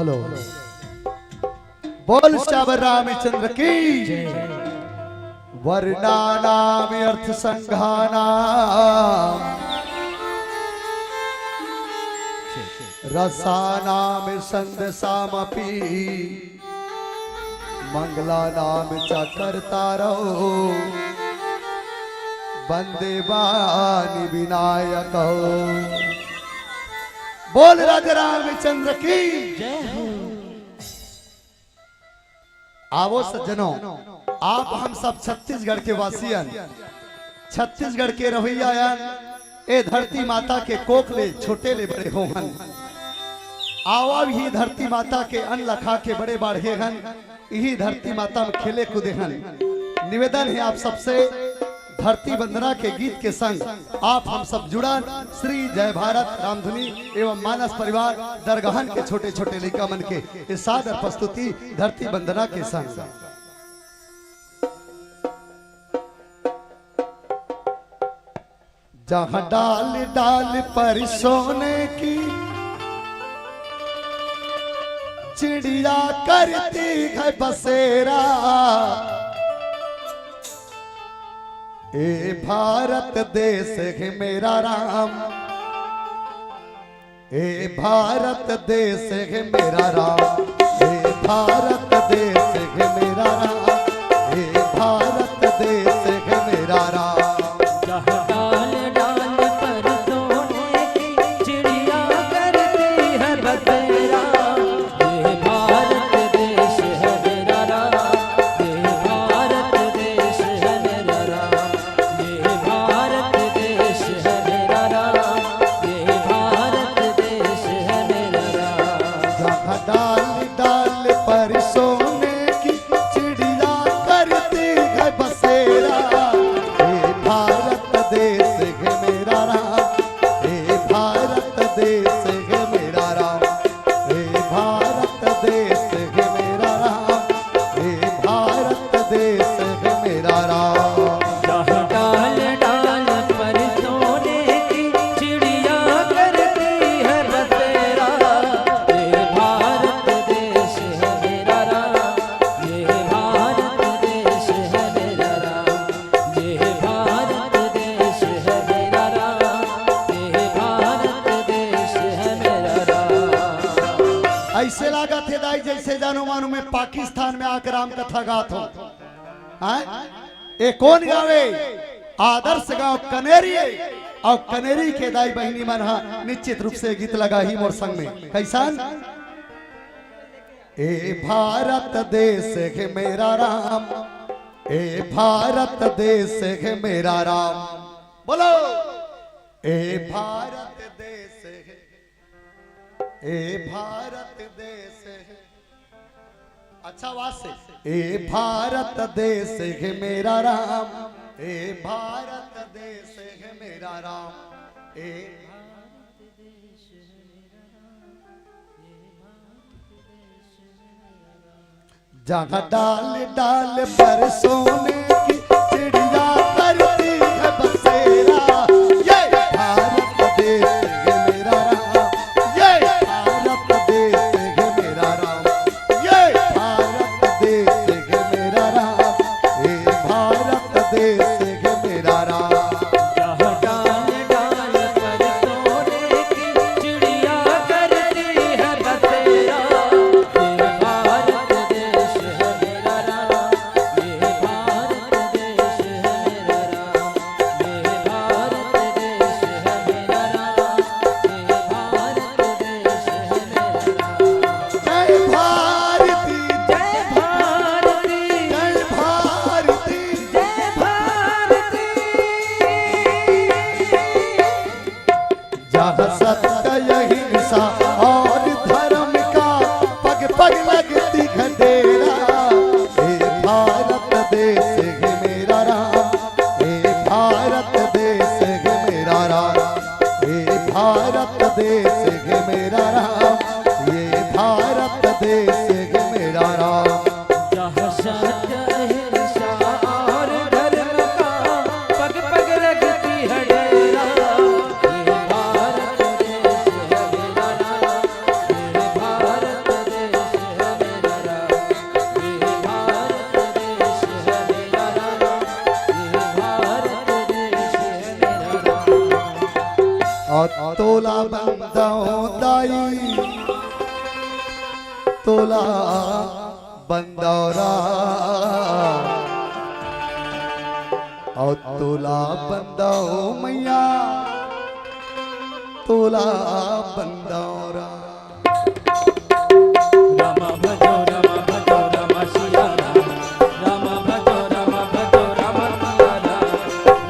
बोलो बोल श्यावर रामचंद्र की वर्णानाम अर्थ संघानाम रसानाम संदसामपि मंगलानाम च कर्तारो वंदे वाणी विनायक। बोल राजा रामचंद्र की जय हो। आवो सज्जनों, आप हम सब छत्तीसगढ़ के वासियन, छत्तीसगढ़ के रवैयायन, ए धरती माता के कोखले छोटे ले बड़े होहन। आवा ही धरती माता के अन्न लखा के बड़े बाढ़े हन, यही धरती माता में खेले कूदे हन। निवेदन है आप सबसे धरती वंदना के गीत के संग आप हम सब जुड़न श्री जय भारत रामधुनी एवं मानस परिवार दरगाहन के छोटे छोटे लड़का मन के इस सादर प्रस्तुति धरती वंदना के संग। जहाँ डाल डाल पर सोने की चिड़िया करती है बसेरा, ए भारत देश है मेरा राम, ए भारत देश है मेरा राम, ए भारत देश है मेरा राम, ए भारत देश है मेरा राम। ऐसे लगा थे दाई जैसे जानो मानो में पाकिस्तान में आकर राम कथा गात हो। ए कौन गावे? आदर्श गांव कनेरी और कनेरी के दाई बहनी मन निश्चित रूप से गीत लगा ही मोर संग में कैसान। ए भारत देश है मेरा राम, ए भारत देश है मेरा राम, बोलो ए भारत देश है, ए भारत देश है। अच्छा बात से ए भारत देश है मेरा राम, ए भारत देश है मेरा राम, ए जहाँ डाल डाल पर सोने की चिड़िया करती है बसेरा, ये भारत देश है मेरा राम, ये भारत देश है मेरा राम, ये भारत देश है मेरा राम, ये भारत देश है मेरा राम। सत्य अहिंसा और धर्म का पग पग लगती है डेरा, हे भारत देश है मेरा राम, हे भारत देश है मेरा राम, हे भारत देश है मेरा राम, ये भारत देश है मेरा राम। जहाँ सत्य अहिंसा और धर्म का पग पग लगती है डेरा, भारत देश है मेरा राम, और तोला बंदाओ दाई तोला बंदौरा और तोला बंदाओ मैया तोला बंदौरा। रामा भजो रामा सिया राम भजो राम सिया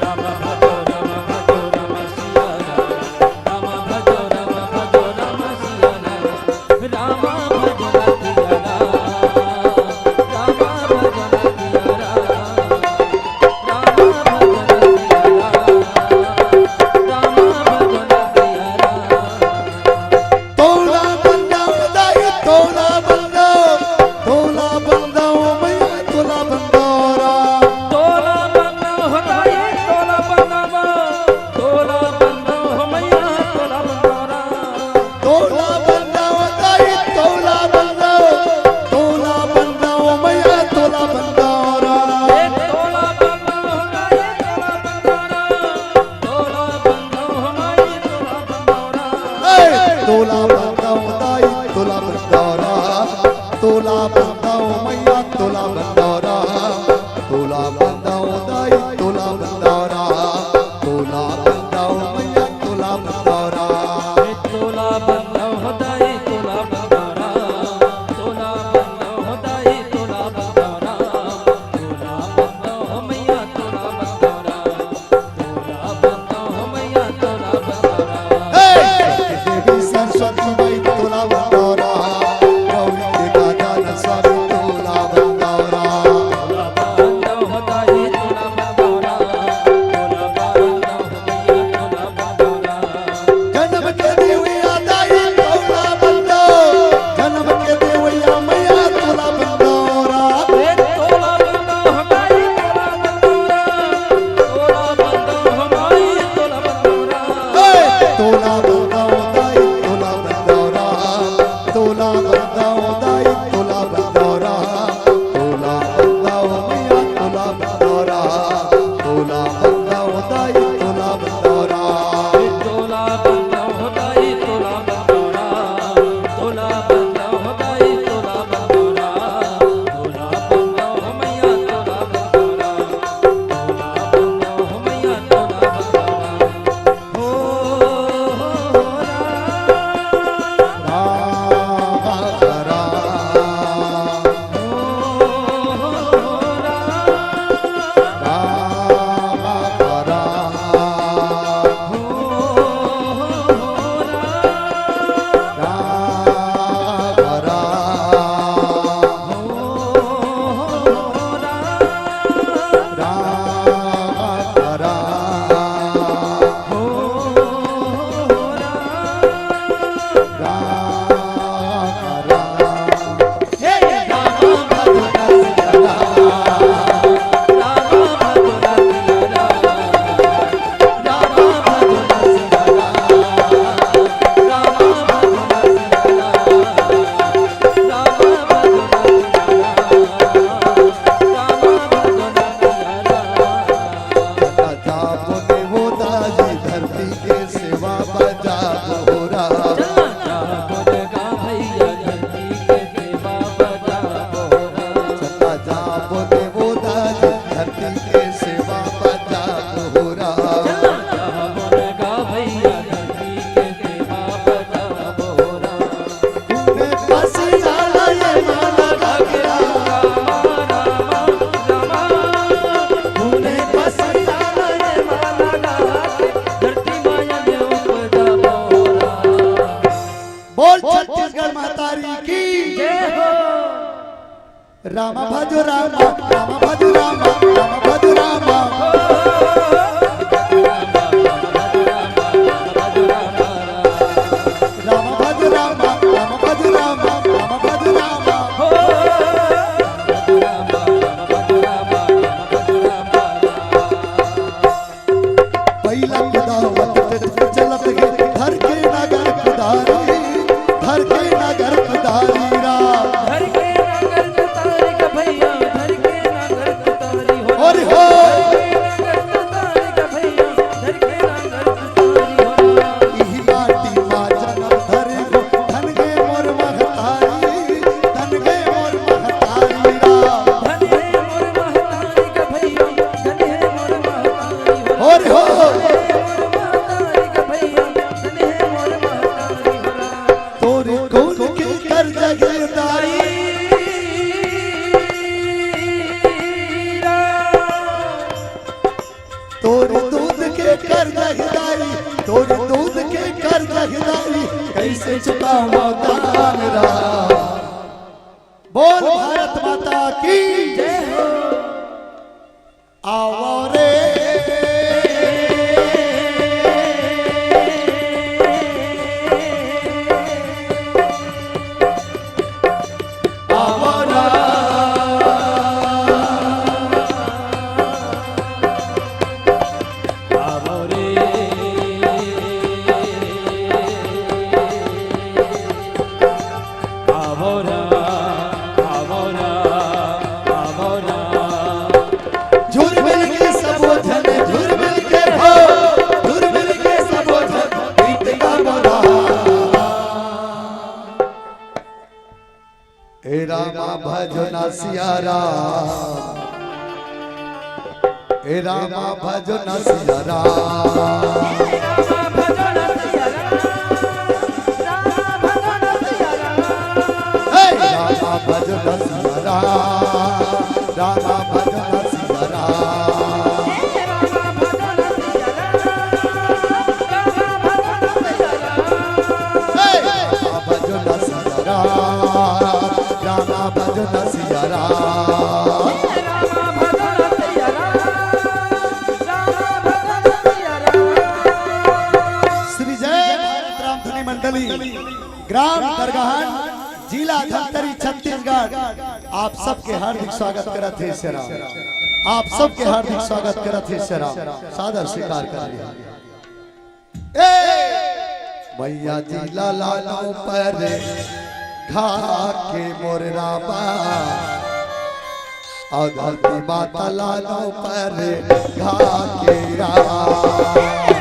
राम भजो राम सिया राम भजो राम सिया राम भजो तोला बंदाओ दाई तोला बंदौरा तोला बंदाओ मैया तोला बंदौरा तोला बंदाओ दाई तोला बंदौरा तोला बंदाओ मैया तोला बंदौरा। तोला बंदाओ दाई तोला बंदौरा तोला बंदाओ दाई तोला बंदौरा तोला बंदाओ मैया तोला बंदौरा तोला बंदाओ मैया तोला बंदौरा। देवी सरस्वती माई तोला बंदौरा गौरी के दादा नरस्वामी तोला बंदौरा। तोला बंदाओ दाई तोला बंदौरा तोला बंदाओ मैया तोला बंदौरा। जन्म के देवैया दाई तोला बंदौ जन्म के देवैया मैया तोला बंदौरा। तोला बंदाओ दाई तोला बंदौरा तोला बंदाओ माई तोला बंदौरा। तोला बंदाओ दाई तोला बंदौरा तोला बंदाओ दाई तोला बंदौरा तोला बंदाओ मैया तोला बंदौरा तोला बंदाओ दाई तोला बंदौरा। तोला बंदाओ दाई तोला बंदौरा तोला बंदाओ दाई तोला बंदौरा तोला बंदाओ मैया तोला बंदौरा तोला बंदाओ मैया तोला बंदौरा। हो छत्तीसगढ़ महतारी की रामा भजो रामा रामा भजो रामा रामा भजो रामा। रामा भजो रामा रामा भजो रामा रामा भजो रामा। पहिला खुदावत चलत गे धर के नगर खुदारी धर के नगर खुदारी रा धर के नगर खुदारी का भैया धर के नगर खुदारी हो और हो नगर खुदारी कैसे चुकाऊं दान राम। बोल भारत माता की जय हो। आओ रे आओ ना आवो रे आवो रा आवो रा आवो रा। झुरमिल के सबो जन झुरमिल के हो झुरमिल के सबो जन गीत का बोला। ए रामा भजना सिया राम ए रामा भजना सिया राम। हे रामा भजना सिया राम रामा भजना सिया राम। हे रामा भजना सिया राम रामा भजना सिया राम। श्री जय भारत रामधनी मंडली ग्राम दरगाहन जिला धमतरी छत्तीसगढ़ आप सबके हार्दिक स्वागत करत है सेरा। आप सबके हार्दिक स्वागत करत है सेरा। सादर स्वीकार कर लिया। मैया जिला लालों पर घा के मोर रामा और धरती माता लालों पर घा के राम।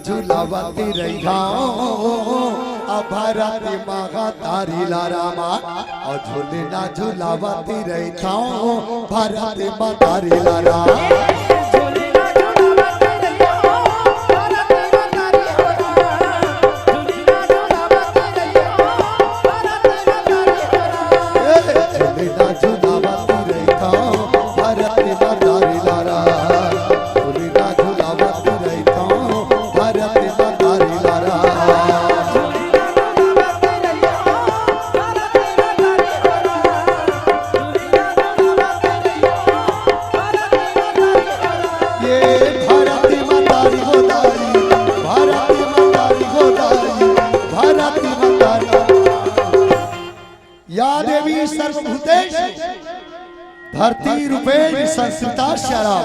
झुलावती रही भारती मागा तारी लारामा और झूलना झुलावती रही भारती माँ तारी लारा। या देवी सर्वभूतेश धरती रूपेण संस्कृताश्चरा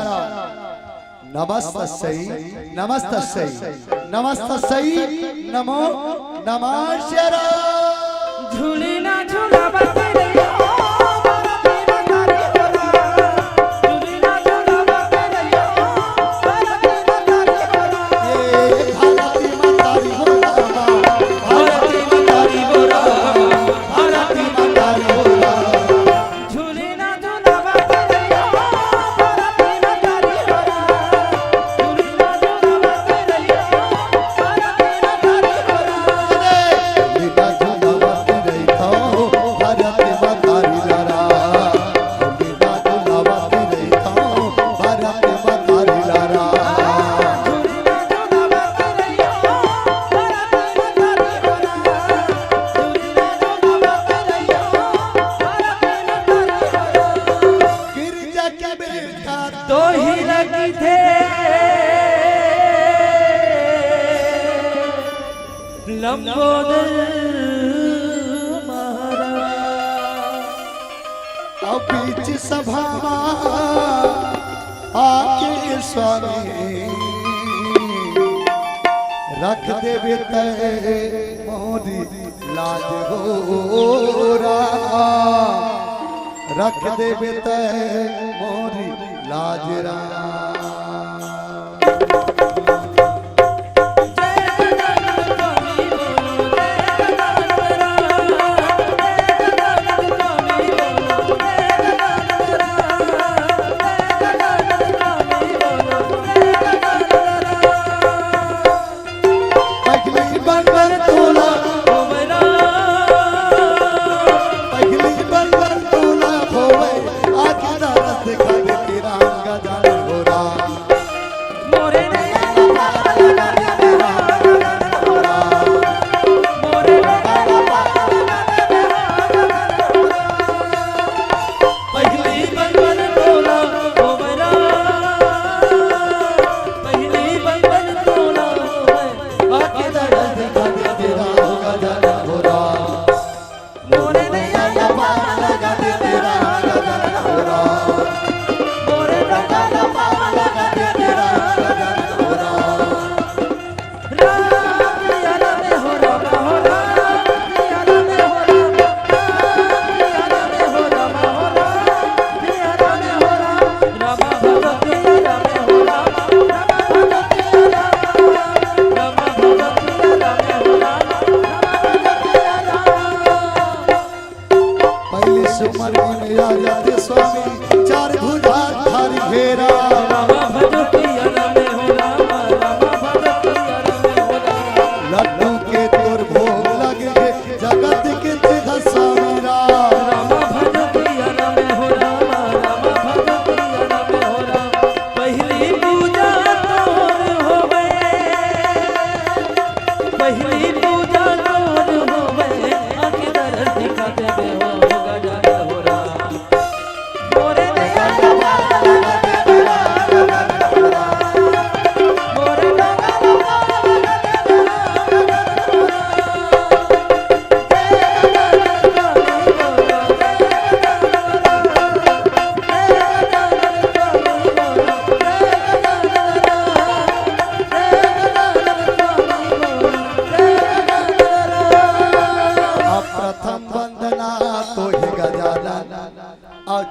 नमस्तस्यै नमस्तस्यै नमस्तस्यै नमो नमः। झूलना झूलावत रहियो भारती माता री हो लंबोदर अब बीच सभा आके स्वामी रख देवे तय मोरी लाज हो राम, रख देवे तय मोरी लाज राम।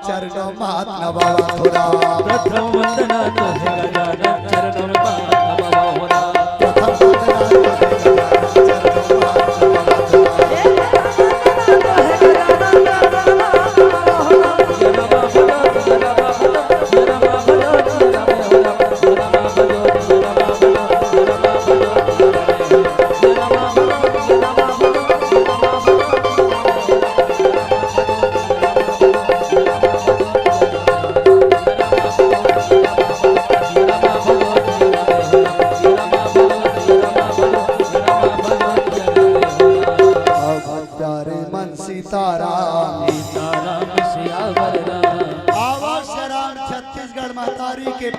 चरणों मात नवावा थोड़ा प्रथम वंदना तो है गजानन चरणों मात नवावा होरा प्रथम वंदना तो है गजानन चरणों मात नवावा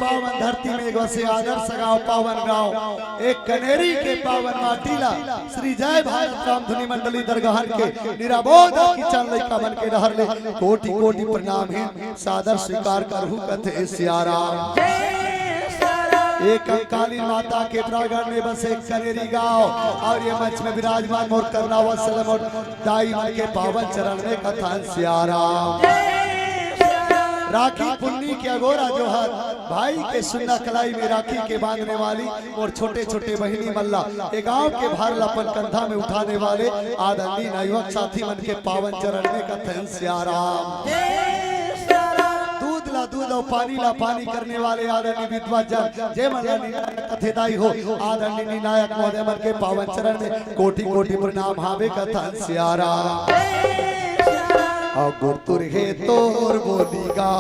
पावन धरती में वसे आदर्श गाँव पावन गाँव एक कनेरी के पावन माटीला श्री जय भारत राम धुनी मंडली दरगाहन के निराबोध की चल लइका बन के रहर ले कोटि कोटि प्रणाम है सादर स्वीकार करहु कथे सियाराम। एक काली माता के प्रांगण में बस एक कनेरी गाँव और ये मंच में विराजमान मोर करना वसलम और दाई मन के पावन चरण में कथा सियाराम। राखी पुन्नी के अगोरा जो है भाई के सुन्ना कलाई में राखी के बांधने वाली और छोटे छोटे बहिनी मल्ला एक गांव के भार लपन कंधा में उठाने वाले आदरणीय युवक साथी मन के पावन चरण में कथन सियाराम। दूध ला दूध और पानी ला पानी करने वाले आदरणीय विद्वान जन जय मन कथेदाई हो आदरणीय नायक महोदय मन के पावन चरण में कोटि कोटि प्रणाम हावे कथन सियाराम। अगुर तुरहे तोर बोलीगा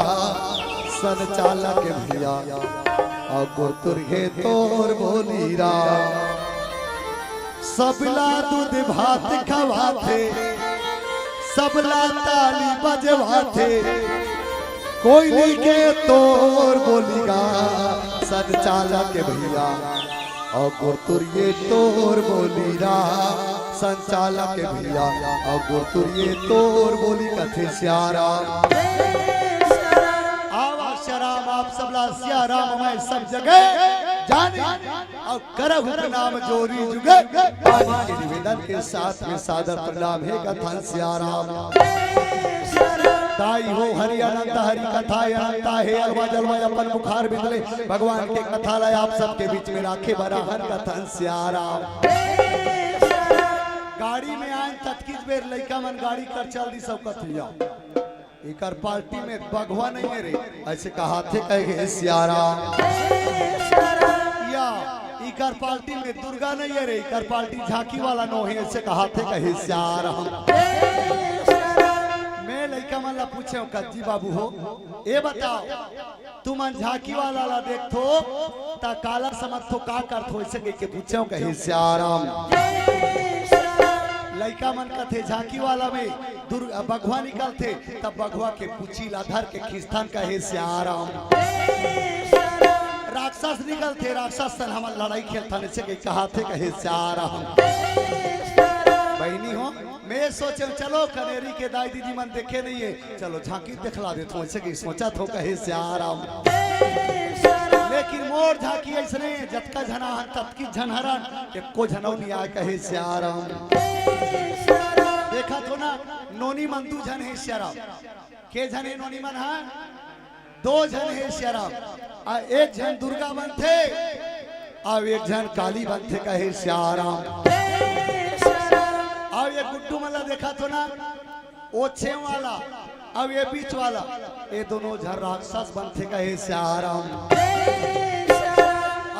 सन चालक भैया अगुर तुरहे तोर बोलीरा सबला दूध भात खवाथे सबला ताली बजवाथे कोई के तोर बोलीगा सन चालक भैया और तुरिये तोर बोली रा संचालक भैया और तुरिये तोर बोली कथे श्यारा आवा शराब आप सबला श्याराम मैं सब जगह जाने और करहु प्रणाम जोरी जुगे पानी के निवेदन के साथ में सादर प्रणाम है कथन श्याराम ताई हो हरि अनंत हरि कथा अनंता है अलवा जलवा अपन बुखार बिंदले भगवान के कथा लय आप सबके बीच में राखे बरा हर कथन श्याराम गाड़ी में आए तत्कीज बेर लइका मन गाड़ी कर चल दी सब कथिया इकर पार्टी में बगवा नहीं है रे ऐसे कहा थे कहे श्याराम या इकर पार्टी में दुर्गा नहीं है रे इकर पार्टी झांकी वाला नो है ऐसे कहा थे कहे श्याराम मैं लइका मन ला पूछे कज्जी बाबू हो ए बताओ तुम झांकी वाला ला देखो ता काला समझ तो का करत हो ऐसे के पूछे कहे श्याराम लइका मन कथे झांकी वाला में बगवा निकलते तब बगवा के पूछी लाधर के खिस्तान कहे श्याराम राक्षस निकलते राक्षस सन हम लड़ाई खेलता से कहा थे कहे श्याराम बहनी हो मैं सोचे चलो कनेरी के दाई दीदी मन देखे नहीं है चलो झांकी दिखला देता हूँ ऐसे सोचा तो कहे श्याराम लेकिन मोर झांकी ऐसने जतका झनाहन ततकी झनहरन एको झनौनी आए कहे श्याराम देखा तो ना नोनी मन दू झन है श्याराम के झन है नोनी मन है दो झन है श्याराम एक झन दुर्गा बन थे और एक झन काली बन थे कहे श्याराम अब ये गुड्डू मला देखा तो ना ओछे वाला अब ये बीच वाला ये दोनों झर राक्षस बनते कहे श्याराम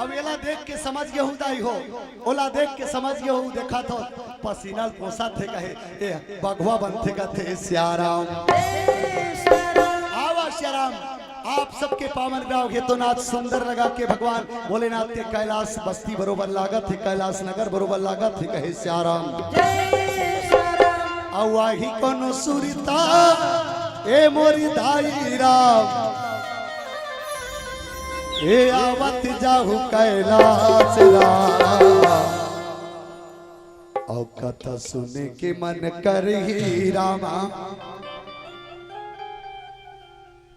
अब येला देख के समझ गए हूँ दाई हो ओला देख के समझ गए हूँ देखा तो पसीना पोसा थे कहे ये बगवा बनते कहे श्याराम आवा श्याराम आप सबके पावन गाँव के तो नाथ सुंदर लगा के भगवान भोलेनाथ के कैलाश बस्ती बरोबर लागत है कैलाश नगर बरोबर लागत है कहे श्याराम अवाही कोनो सुरता ए मोरी दाई राम ए आवत जाहु कैलाश राम औ कथा सुने के मन करही रामा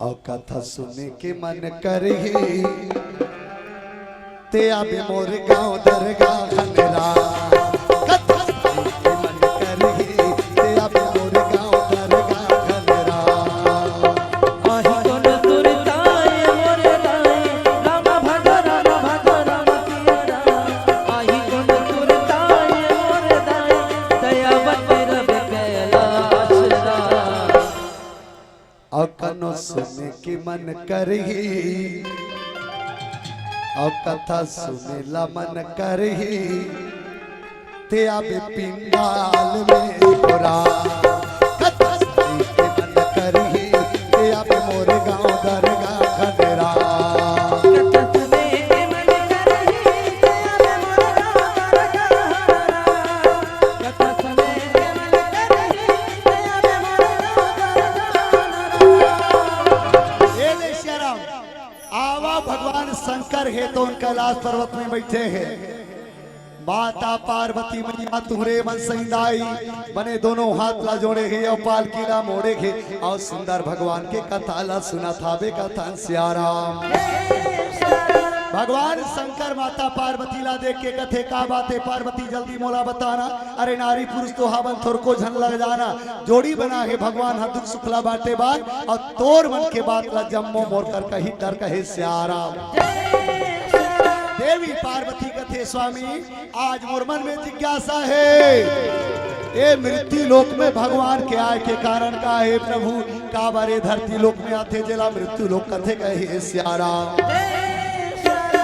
औ कथा सुने के मन करही ते आबे मोर गाँव दरगाह खनरा कथा सुने के मन करही ते आबे मोर गाँव दरगाह खनरा आही कोन दुरताय मोर दाई राम भगरा राम किया आही कोन दुरताय मोर दाई दयावत रब कैलाश राम औ कनो सुने के मन करही और कथा सुने ला मन करही ते आबे पिंडाल में गोरा कथा सुने के मन करही ते आबे मोर गाँव दरगाह खनरा कथा सुने के मन करही ते आबे मोर गाँव दरगाह कथा सुने के मन करही ते आबे मोर गाँव दरगाह ये ले श्याराम आवा भगवान शंकर है तो उन कैलाश पर्वत में बैठे हैं माता पार्वती मैया तुहरे मन सहिदाई बने दोनों हाथ ला जोड़े है और पालकी ला मोड़े है और सुंदर भगवान के कथा ला सुना थाबे कथन श्याराम भगवान शंकर माता पार्वती ला देख के कथे का बातें पार्वती जल्दी मोला बताना अरे नारी पुरुष तो हवन थोर को झन लग जाना जोड़ी बना है भगवान दुख सुखला बाटे बात और तोर मन के बात ला जम्मो मोर कर कही डर कहे श्याराम देवी पार्वती कथे स्वामी आज मोर मन में जिज्ञासा है ये मृत्यु लोक में भगवान के आय के कारण का है प्रभु का बारे धरती लोक में आते जिला मृत्यु लोक कथे कहे श्याराम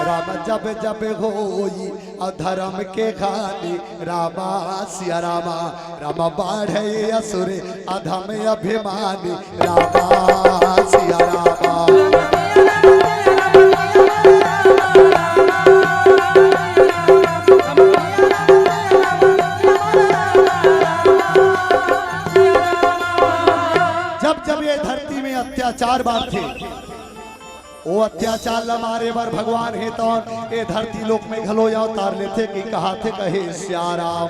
राम जब जब होई अधर्म के खानी रामा सिया रामा राम बाढ़े असुर अधम अभिमानी रामा सिया रामा जब जब ये धरती में अत्याचार बात थे वो अत्याचार ल मारे बर भगवान हे तो ए धरती लोक में घलो जाओ तार लेते कि कहा थे कहे श्याराम।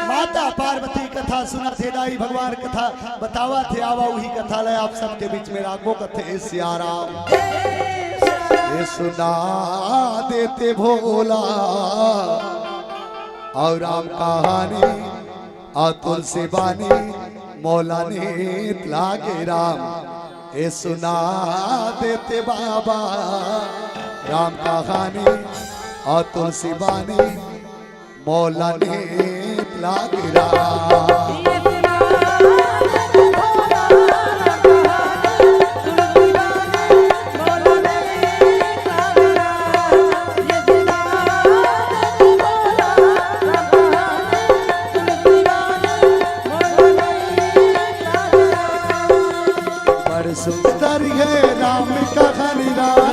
माता पार्वती कथा सुना थे दाई भगवान कथा बतावा थे आवा वही कथा ले आप सबके बीच में रागो कथे श्याराम। ये सुना देते भोला और राम कहानी और तुलसी बानी मौला ने लागे राम। ये सुना देते बाबा राम कहानी और तुलसी बानी मौला ने लागे राम। सुंदर है राम कहानी राम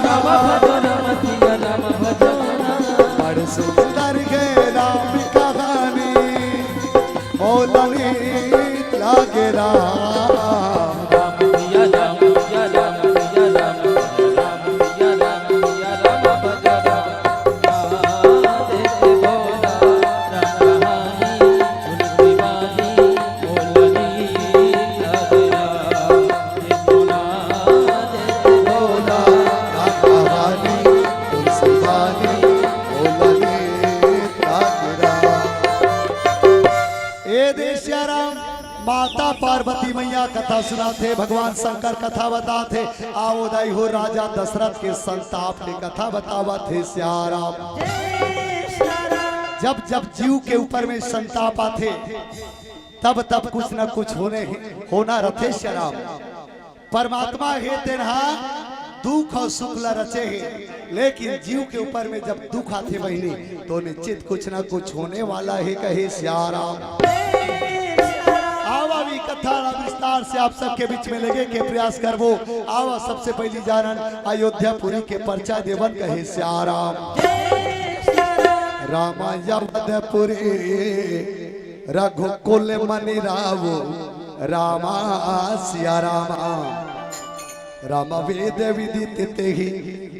बड़ सुंदर है राम कहानी मौला ने लागे राम। माता पार्वती मैया कथा सुनाते भगवान शंकर कथा बताते आओ दाई हो राजा दशरथ के संताप ने कथा बतावा थे श्याराम। जब जब जीव के ऊपर में संताप आते तब तब कुछ न कुछ होना रथे श्याराम। परमात्मा हे तेनहा दुख और सुख ला रचे है लेकिन जीव के ऊपर में जब दुख आते बहनी तो निश्चित कुछ न कुछ होने वाला है कहे श्याराम। आवा भी कथा विस्तार से आप सबके बीच में लगे के प्रयास करवो। आवा सबसे पहली जानन अयोध्यापुरी के परचा देवन कहे श्याराम। रामायणपुरी रघुकुल मणि राव रामा सिया रामा राम वेद विदित तेहि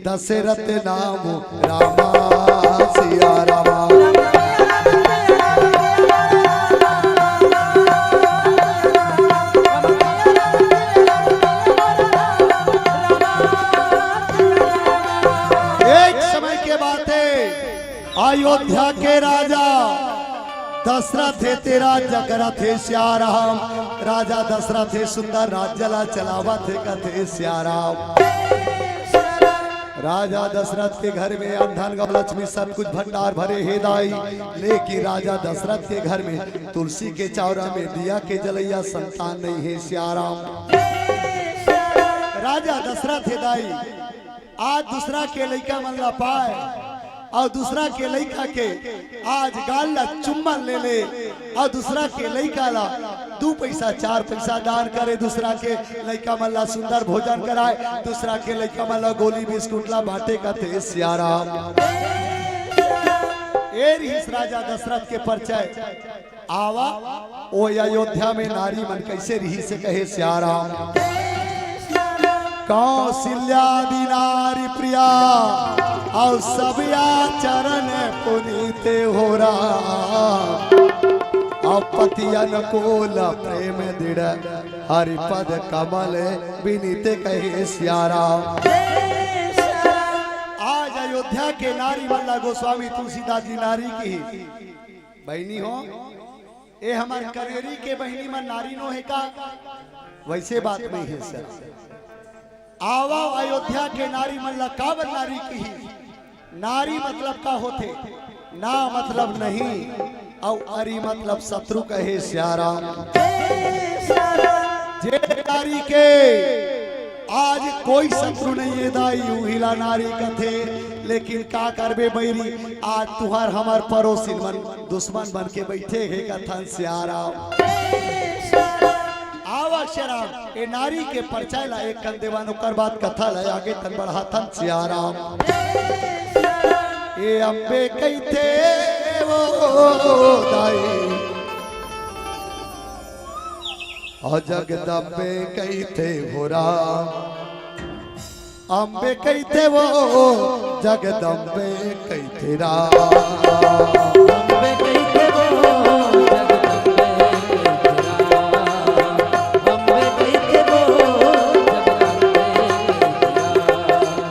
दशरथ नाम रामा सिया रामा। अयोध्या के राजा दशरथ थे तेरा जगरा थे श्याराम। राजा दशरथ थे सुंदर राज्य चलावा थे कथे श्याराम। राजा दशरथ के घर में धन गौ लक्ष्मी सब कुछ भंडार भरे हे दाई लेकिन राजा दशरथ के घर में तुलसी के चौरा में दिया के जलैया संतान नहीं है श्याराम। राजा दशरथ हे दाई आज दूसरा के लड़का मन ला पाए और दूसरा के लड़का के आज गाल ला चुम्बन ले ले और दूसरा के लड़का ला 2 पैसा 4 पैसा दान करे। दूसरा के लड़का मल्ला सुंदर भोजन कराए। दूसरा के लड़का मल्ला गोली बिस्कुट ला बांटे का थे श्याराम। इस राजा दशरथ के परिचय आवा ओ अयोध्या में नारी मन कैसे रही से कहे श्याराम। कौशल्या नारी प्रिया और सब चरण पुनीत हो रहा पति अनुकूल प्रेम दृढ़ हरिपद कमल विनीत कहे श्याराम। आज अयोध्या के नारी मल्ला गोस्वामी तुलसीदास जी नारी की बहनी हो। ये हमारे करेरी के बहनी मन नारी नो है का वैसे बात नहीं है सर। आवा अयोध्या के नारी मल्ला काबर नारी की नारी मतलब का होते ना मतलब नहीं और अरी मतलब शत्रु कहे श्याराम। जे नारी के आज कोई शत्रु नहीं है दाई उहिला नारी कथे लेकिन का करबे बैरी आज तुहार हमार पड़ोसी मन दुश्मन बन के बैठे है कथन श्याराम। श्याराम ए नारी के परिचय ला एक कन देवान ओकर बाद कथा ला आगे तन बढ़ाथन श्याराम। ए अम्बे कहते वो दाई और जगदम्बे कहते हो राम। अम्बे कहते वो जगदम्बे कहते रा अम्बे कहते वो जगदम्बे तेरा, अम्बे कहते वो जगदम्बे तेरा।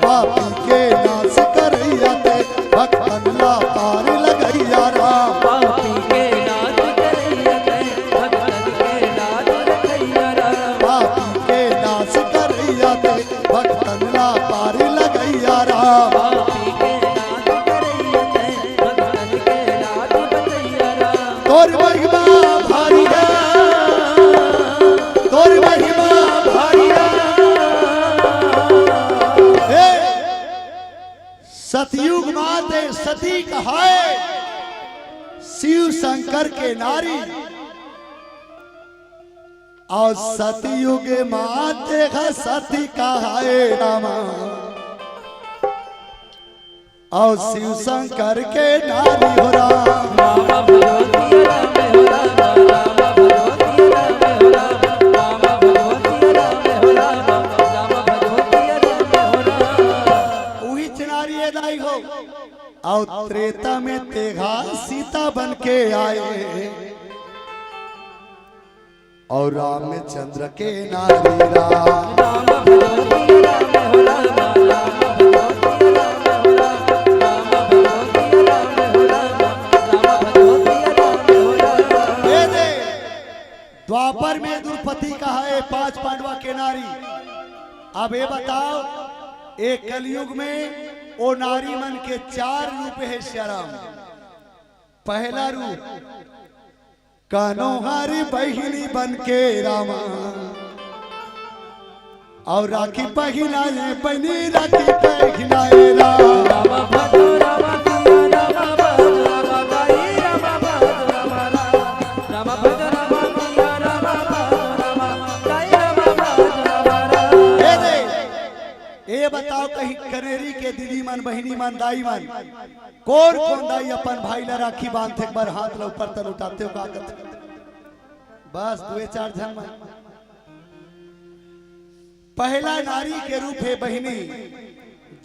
पापी के नाश करैया ते भक्तन ला पार लगैया राम। पापी के नाश करैया ते भक्तन के लाज रखैया राम। पापी के नाश करैया ते भक्तन ला पार लगैया राम। पापी के नाश करैया ते भक्तन के लाज बचैया राम। तोर महिमा भारी है, तोर महिमा भारी है। हे सतयुग माते सती कहाए शिव शंकर के नारी, और सतयुग माते का सती कहाए रामा, और शिव शंकर के नारी हो राम। रामा भगवती राम हो रामा, रामा भगवती राम हो रामा, रामा भगवती राम हो रामा, रामा भगवती राम हो रामा। वही चनारी दाई हो, और त्रेता में तेघा सीता बन के आए, और रामचंद्र के नारी राम। रामा भगवती राम हो रामा, रामा भगवती राम हो रामा, रामा भगवती राम हो रामा, रामा भगवती राम हो रामा। ये दे द्वापर में द्रुपति कहा है 5 पांडवा के नारी। अब ये बताओ एक कलयुग में ओ नारी मन के 4 रूप है श्याराम। पहला रूप कानोहारी बहिनी बन के रामा, और राखी पहनाए बनी राखी पहनाए राम। रामा भजो रामा किया रामा भजो रामा गाई रामा भजो रामा राम, रामा भजो रामा किया रामा भजो रामा गाई रामा भजो रामा राम। ए दे ये बताओ कहीं कनेरी के दीदी मन बहिनी मन दाई मन कौन कौन दाई अपन भाई ला राखी बांधते एक बार हाथ ला ऊपर तक उठाते हो का करते? बस 2-4 जन मन। पहला नारी के रूप है बहिनी।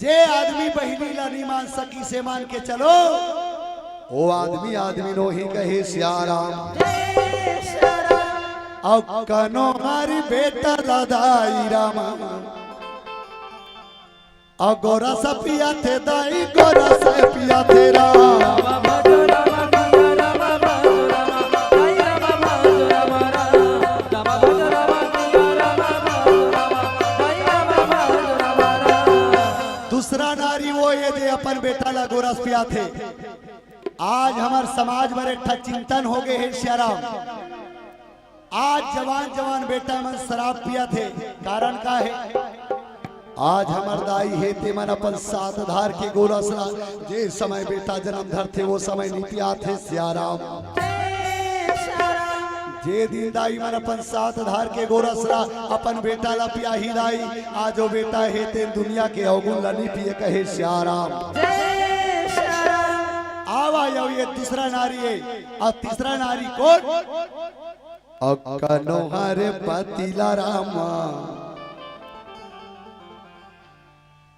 जे आदमी बहिनी ला नहीं मान सकी से मान के चलो वो आदमी आदमी नो ही कहे सियाराम। अब कनो हमारी बेटा दादाई रामा, और गोरा सा पिया थे दाई गोरा सा पिया थे राम। रामा भजो रामा किया रामा भजो रामा गाई रामा भजो रामा राम, रामा भजो रामा किया रामा भजो रामा गाई रामा भजो रामा राम। दूसरा नारी वो ये दे अपन बेटा ला गोरा सा पिया थे। आज हमार समाज में एक चिंतन हो गए है श्याराम। आज जवान जवान बेटा मन शराब पिया थे, कारण का है? आज हमार दाई है ते मन अपन 7 धार के गोरा सरा जे समय बेटा जन्म धर थे वो समय नहीं पिया थे सियाराम। जे दिन दाई मन अपन 7 धार के गोरा सरा अपन बेटा ला पिया ही दाई, आज वो बेटा है ते दुनिया के अवगुण ला नहीं पिए कहे सियाराम। आवा यो ये दूसरा नारी है। और तीसरा नारी कौन? अकनोहर पतिला रामा,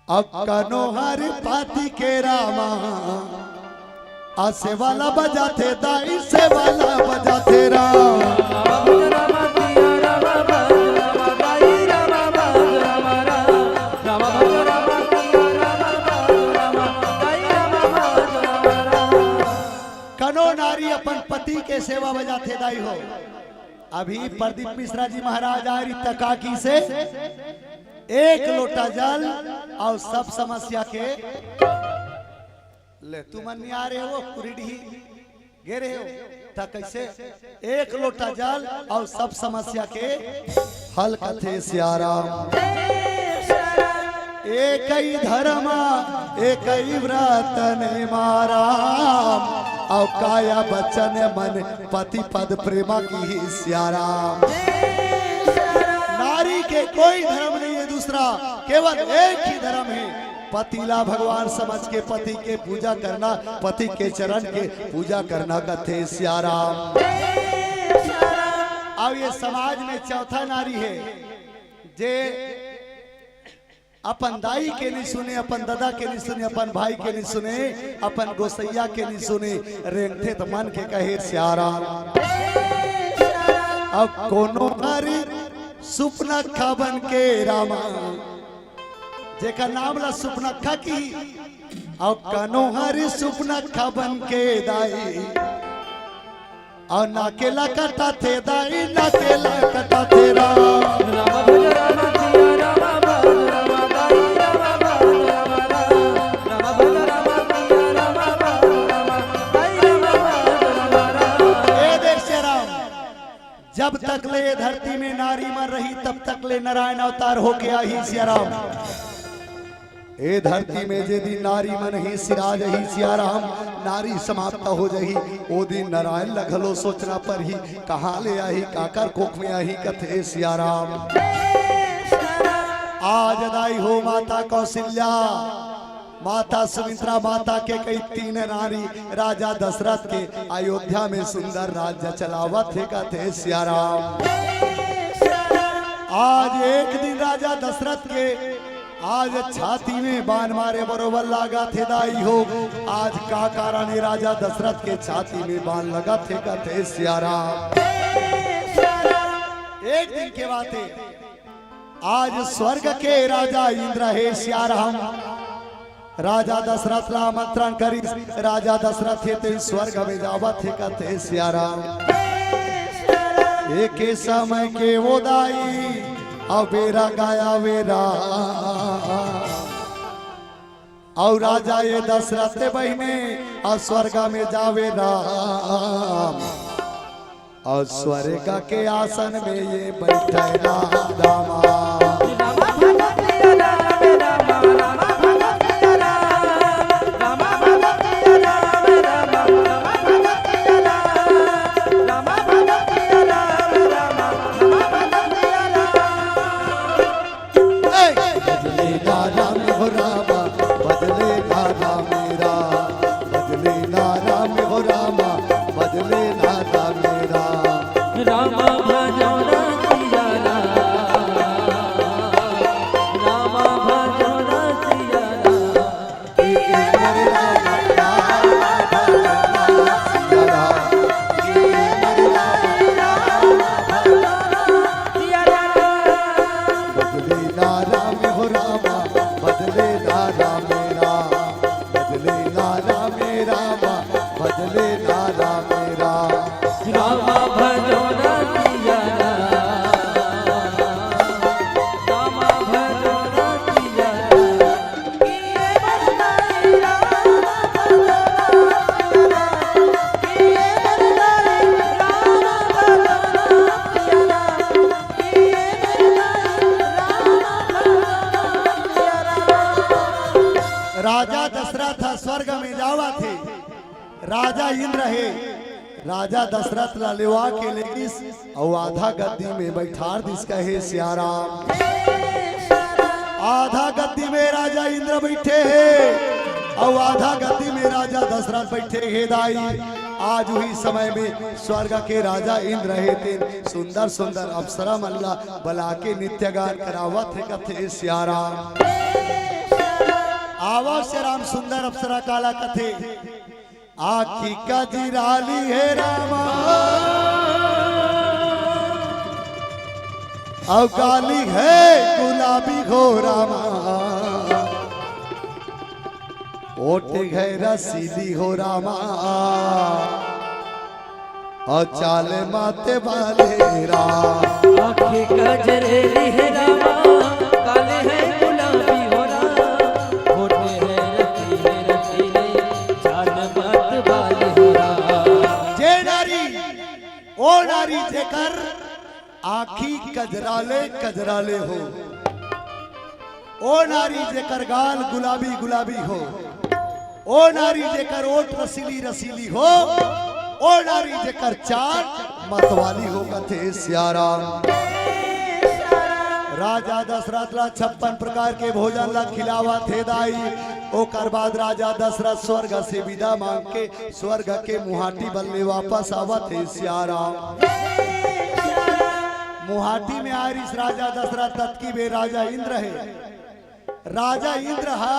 अकनोहर पाती के रामा, आसे वाला बजाते दाई से वाला बजाते राम। रामा भजो रामा किया रामा भजो रामा गाई रामा भजो रामा राम, रामा भजो रामा किया रामा भजो रामा गाई रामा भजो रामा राम। कनो नारी अपन पति के सेवा बजाते दाई हो। अभी प्रदीप मिश्रा जी महाराज आ रही तकाकी से 1 लोटा जल और सब समस्या के ले तू मन नहीं आ रहे हो कुरीडी गे रहे हो ता कैसे 1 लोटा जल और सब समस्या के हल कथे सियाराम। एक ही धर्म एक ही व्रत ने माराम, और काया बचन मन पति पद प्रेमा की ही सियाराम। नारी के कोई धर्म नहीं है दूसरा, केवल एक ही धर्म है। पतिला भगवान समझ के पति के पूजा करना, पति के चरण के पूजा करना कथे सियाराम। अब ये समाज में चौथा नारी है जे अपन दाई के नहीं सुने, अपन दादा के नहीं सुने, अपन भाई के नहीं सुने, अपन गोसैया के नहीं सुने, रेंगते तो मन के कहे सियारा। अब कोनो हरी सुपनखा बन के रामा, जेका नाम ला सुपनखा की, अब कनो हरी सुपनखा बन के दाई, और नाकेला कटा थे दाई, नाकेला कटा थे राम। राम भज राम सिया राम भज राम दाई राम भज राम राम भज राम सिया राम भज राम दाई राम भज राम। ए देख से राम, जब तक ले धरती में नारी मर रही तब तक ले नारायण अवतार होके आई सिया राम। ए धरती में जे दिन नारी मन ही सिराज ही सिया राम, नारी समाप्त हो जही ओ दिन नारायण लगलो सोचना पर ही, कहाँ ले आई काकर कोख में आई कथे सिया राम। आज दाई हो माता कौशल्या, माता सुमित्रा, माता के कई 3 नारी, राजा दशरथ के अयोध्या में सुंदर राज्य चलावत थे कथे सिया राम। आज एक दिन राजा दशरथ के आज छाती में बाण मारे बरोबर लगा थे दाई हो। आज का कारण राजा दशरथ के छाती में बाण लगा थे कथे सिया राम। एक दिन के बात है, आज स्वर्ग के राजा इंद्र है सिया राम। राजा दशरथ ला आमंत्रण करी, राजा दशरथ थे तो स्वर्ग में जावत थे कथे सिया राम। एक समय के वो दाई अवेरा गाया वेरा, और राजा ये दशरथ बहने और स्वर्ग में जावे राम, और स्वर्ग के आसन में ये बैठे रामा। राजा दशरथ स्वर्ग में जावा थे, राजा इंद्र है, राजा दशरथ ला लेवा के लेकिस और आधा गद्दी में बैठार दिस कहे सिया राम। आधा गद्दी में राजा इंद्र बैठे हैं और आधा गद्दी में राजा दशरथ बैठे हैं दाई। आज हुई समय में स्वर्ग के राजा इंद्र है, तीन सुंदर सुंदर अप्सरा मल्ला बला के नित्य गान करावत है कथे सिया राम। आवाज से राम सुंदर अप्सरा काला कथे, आखी का जिराली है रामा, और काली है गुलाबी हो रामा, ओटे है रसीली हो रामा, और चाले माते वाले राम। आखी का जरेली है रामा, काले है गुलाबी हो राम, होठे है रसीले चाल बात वाले हो राम। जे नारी ओ नारी जेकर आखी कजराले कजराले हो, ओ नारी जेकर गाल गुलाबी गुलाबी हो, ओ नारी जेकर ओठ रसीली रसीली हो, ओ नारी जेकर चाट मतवाली हो कथे सिया राम। राजा दशरथ ला 56 प्रकार के भोजन ला खिलावा थे दाई। ओकर बाद राजा दशरथ स्वर्ग से विदा मांग के स्वर्ग के मुहाटी बल्ले वापस आवत थे सिया राम। मुहाटी में आरिस राजा दशरथ तत्की में राजा इंद्र है, राजा इंद्र हा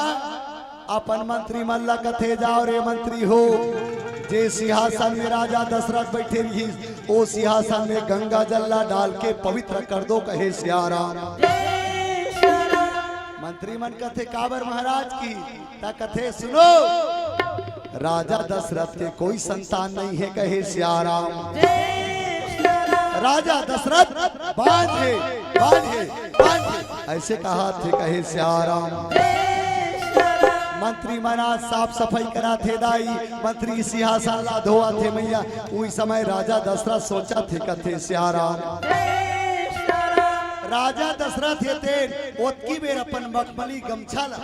अपन मंत्री मल्ला कथे जाओ रे मंत्री हो जे सिंहासन में राजा दशरथ बैठे रही ओ सिंहासन में गंगा जल्ला डाल के पवित्र कर दो कहे सियाराम। मंत्री मन कथे काबर महाराज की ता कथे सुनो राजा दशरथ के कोई संतान नहीं है कहे सियाराम। राजा दशरथ बांझे बांझे बांझे ऐसे कहा थे कहे सियाराम। मंत्री मना साफ सफाई करा थे दाई मंत्री सिंहासन ला धोआ थे मैया उस समय राजा दशरथ सोचा थे कथे सियाराम। राजा दशरथ थे ओतकी बेर अपन मखमली गमछाला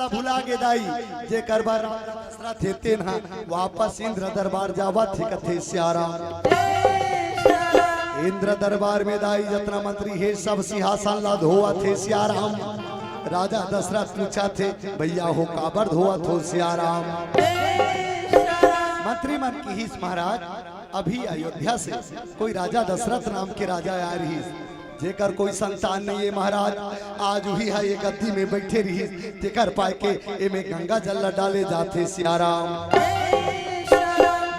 भुला गे दाई जे करबा राजा दशरथ थे ना वापस इंद्र दरबार जावा थे कथे सियाराम। इंद्र दरबार में दाई जतना मंत्री है सब सिंहासन ला धोआ थे सियाराम। राजा दशरथ पूछा थे भैया हो काबर धोआ थो सियाराम। मंत्री मन की ही महाराज अभी अयोध्या से कोई राजा दशरथ नाम के राजा आ रही जेकर कोई संतान नहीं है महाराज आज वही है ये गद्दी में बैठे रही जेकर पाए के एमे गंगा जल डाले जाते सियाराम।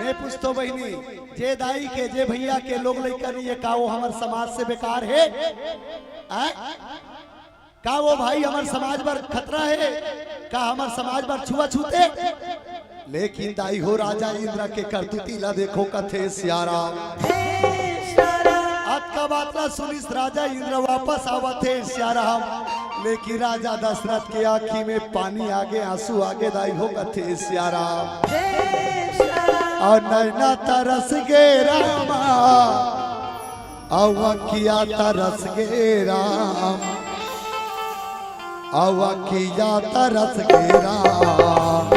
मैं पूछतो बहनी जे दाई के जे भैया के लोग लेकर ये का वो हमार समाज से बेकार है का वो भाई हमार समाज पर खतरा है का हमार समाज पर छुआछूते लेकिन दाई हो राजा इंद्र के करतूती ला देखो कथे सियाराम। आज का बात ला सुनिस राजा इंद्र वापस आवते सियाराम लेकिन राजा दशरथ के आँखी में पानी आगे आंसू आगे दाई हो कथे सियाराम। और नैना तरस गे रामा अवकिया तरस गे राम अवकिया तरस गे राम।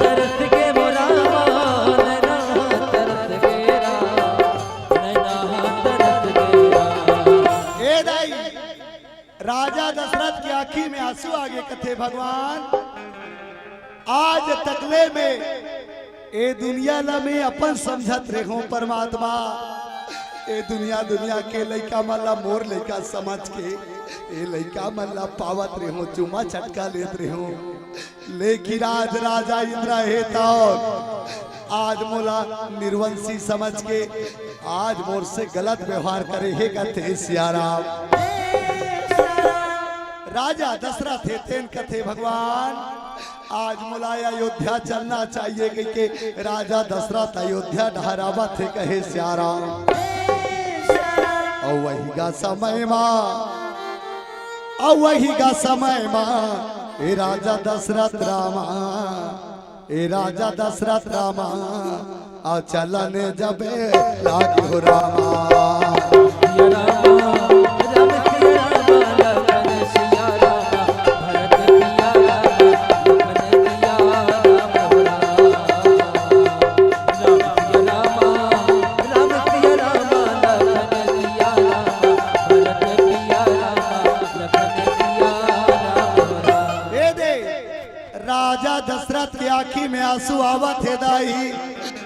तरस गे मोरामा नैना तरस गे राम नैना तरस गे राम। ए दाई राजा दशरथ की आंखी में आंसू आगे कथे भगवान आज तकले में ए दुनिया ला में अपन समझत रहे हो परमात्मा ए दुनिया के लइका मल्ला मोर लइका समझ के ए लइका मल्ला पावत रहे हो चुमा छटका लेत रहे हो लेकिन आज राजा इंद्र है तो आज मोला निर्वंशी समझ के आज मोर से गलत व्यवहार करे है कथे सियाराम। राजा दशरथ तेन कथे भगवान आज मुलाया अयोध्या चलना चाहिए कि राजा दशरथ अयोध्या ढहरावा थे कहे सियाराम। और वही का समय माँ ए राजा दशरथ रामा ए राजा दशरथ रामा आ चलने जबे लागो रामा। राजा दशरथ की आंखी में आंसू आवत है दाई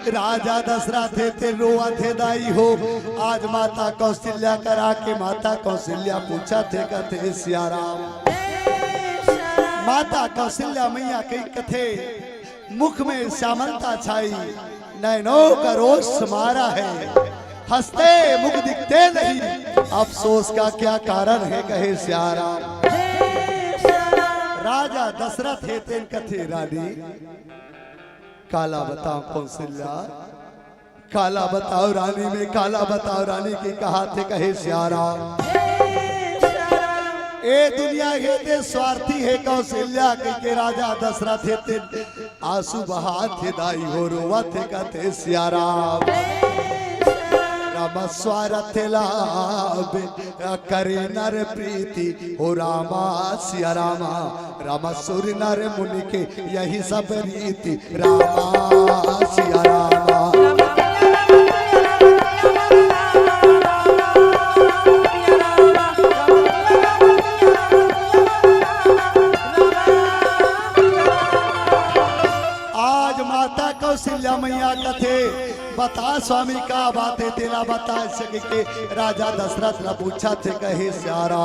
राजा दशरथ थे रोआ थे दाई हो आज माता कौशल्या करा के माता कौशल्या पूछा थे कथे सियाराम। माता कौशल्या मैया कई कथे मुख में श्यामलता छाई नैनों का रोष मारा है हंसते मुख दिखते नहीं अफसोस का क्या कारण है कहे सियाराम। राजा दशरथ है तेन कथे रानी काला बताओ कौशल्या काला बताओ रानी में काला बताओ रानी की कहा थे कहे सियाराम। ए दुनिया हेते स्वार्थी है कौशल्या के राजा दशरथ हेते आंसू बहा थे दाई हो रोवा थे कथे सियाराम। राम स्वार्थ लाभ करे नर प्रीति हो रामा सिया रामा राम सुर नर मुनि के यही सब रीति रामा सिया रामा। आज माता कौशल्या मैया कथे बता स्वामी का बात है तेरा बता सके के राजा दशरथ ने पूछा थे कहे सारा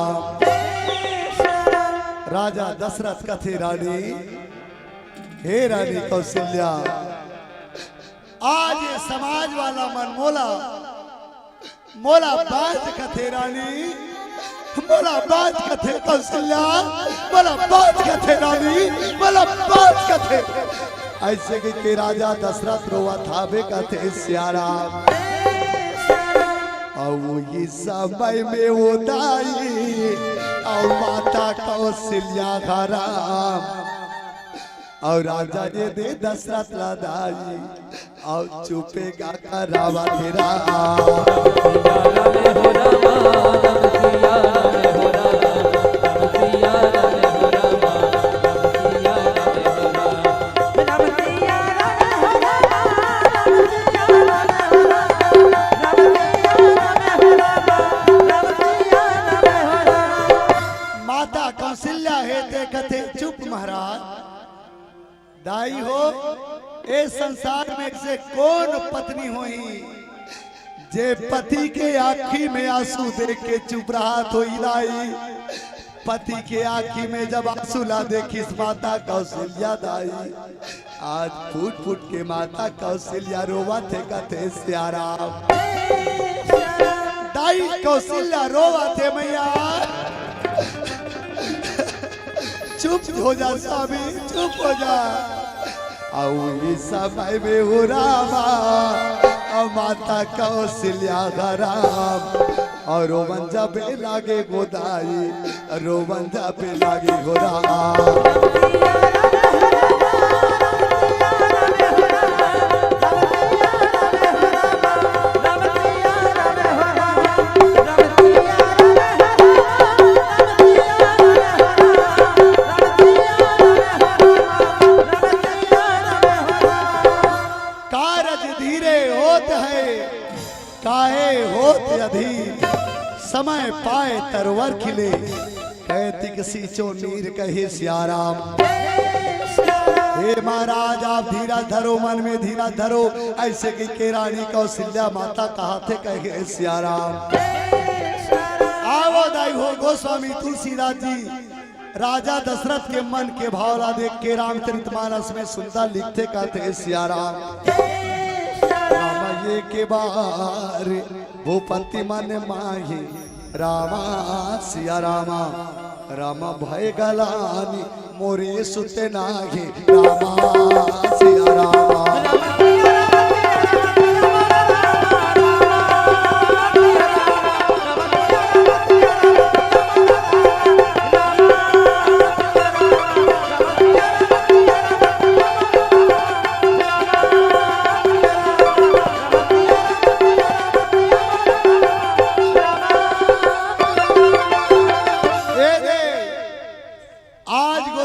राजा दशरथ कथे रानी हे रानी कौशल्या आज ये समाज वाला मन मोला मोला बात कथे रानी मोला बात कथे कौशल्या मोला बात कथे रानी मोला बात कथे ऐसे के राजा दशरथ रोवा था बे कथे स्यारा और ये समय में उदाई और माता कौशल्या घरा और राजा ये दे दशरथ लादाई और चुपेगा करावा तेरा माता कौशल्या है ते कथे चुप महाराज दाई हो ए संसार में से कौन पत्नी हुई जे पति के आँखी में आंसू देख के चुप रहा तो दाई पति के आँखी में जब आंसू ला देखी माता कौशल्या दाई आज फूट फूट के माता कौशल्या रोवा थे कथे स्यारा दाई कौशल्या रोवा थे मैया चुप हो जा स्वामी चुप हो जा और समय में हो रामा माता कौशल्या गराम और रोवंजा पे लागे गोदाई रोवंजा पे लागे गोरा समय पाए तरवर खिले कहती किसी चोनीर कहे सियाराम हे महाराज आप धीरज धरो मन में धीरज धरो ऐसे की के रानी कौशल्या माता कहा थे कहे सियाराम आवो दाई हो गोस्वामी तुलसीदास जी राजा दशरथ के मन के भावला देख के रामचरितमानस में सुंदर लिखते कहते सियाराम राम ये के बार भूपति मन माही रामा सिया रामा रामा भय गलानी मोरे सुते नागे रामा सिया रामा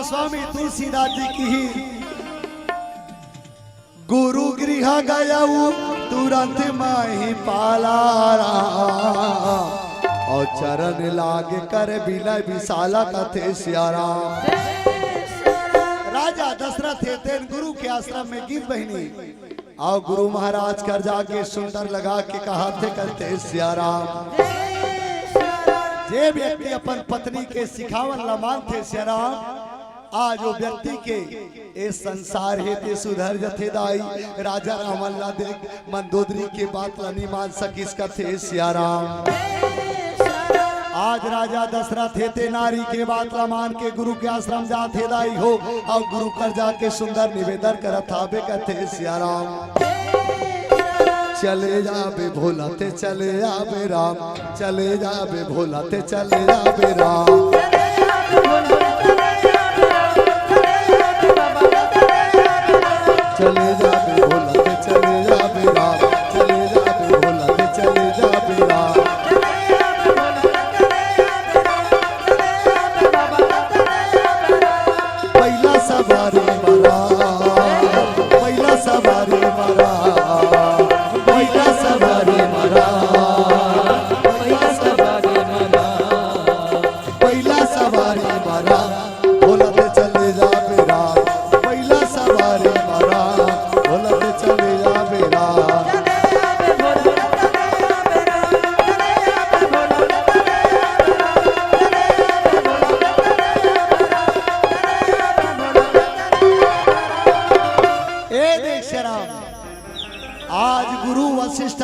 स्वामी तुलसीदास जी की ही गुरु गृह गया तुरंत माही पाला और चरण लागे कर बिलय विशाला कथे सियारा राजा दशरथ थे गुरु के आश्रम में गिर बहनी और गुरु महाराज कर जाके सुंदर लगा के कहा थे करते सियारा जे व्यक्ति अपन पत्नी के सिखावन लमान थे सियारा आज वो व्यक्ति के ए संसार हेते सुधर जथे दाई राजा रामल्ला देख मंदोदरी के बात नहीं मान सकिस कथे सियाराम आज राजा दशरथ हेते नारी के बात मान के गुरु के आश्रम जाते दाई हो और गुरु कर जाके सुंदर निवेदन करत आबे कथे सियाराम चले जाबे भोलाते चले आबे राम चले जाबे भोलाते चले आबे राम चले जाबे भोलाते चले जाबे राम चले जाबे भोलाते चले जाबे राम पहला सवारी मरा पहला सवारी मरा पहला सवारी मरा पहला सवारी मरा पहला सवारी मरा भोलाते चले जाबे राम पहला सवारी मरा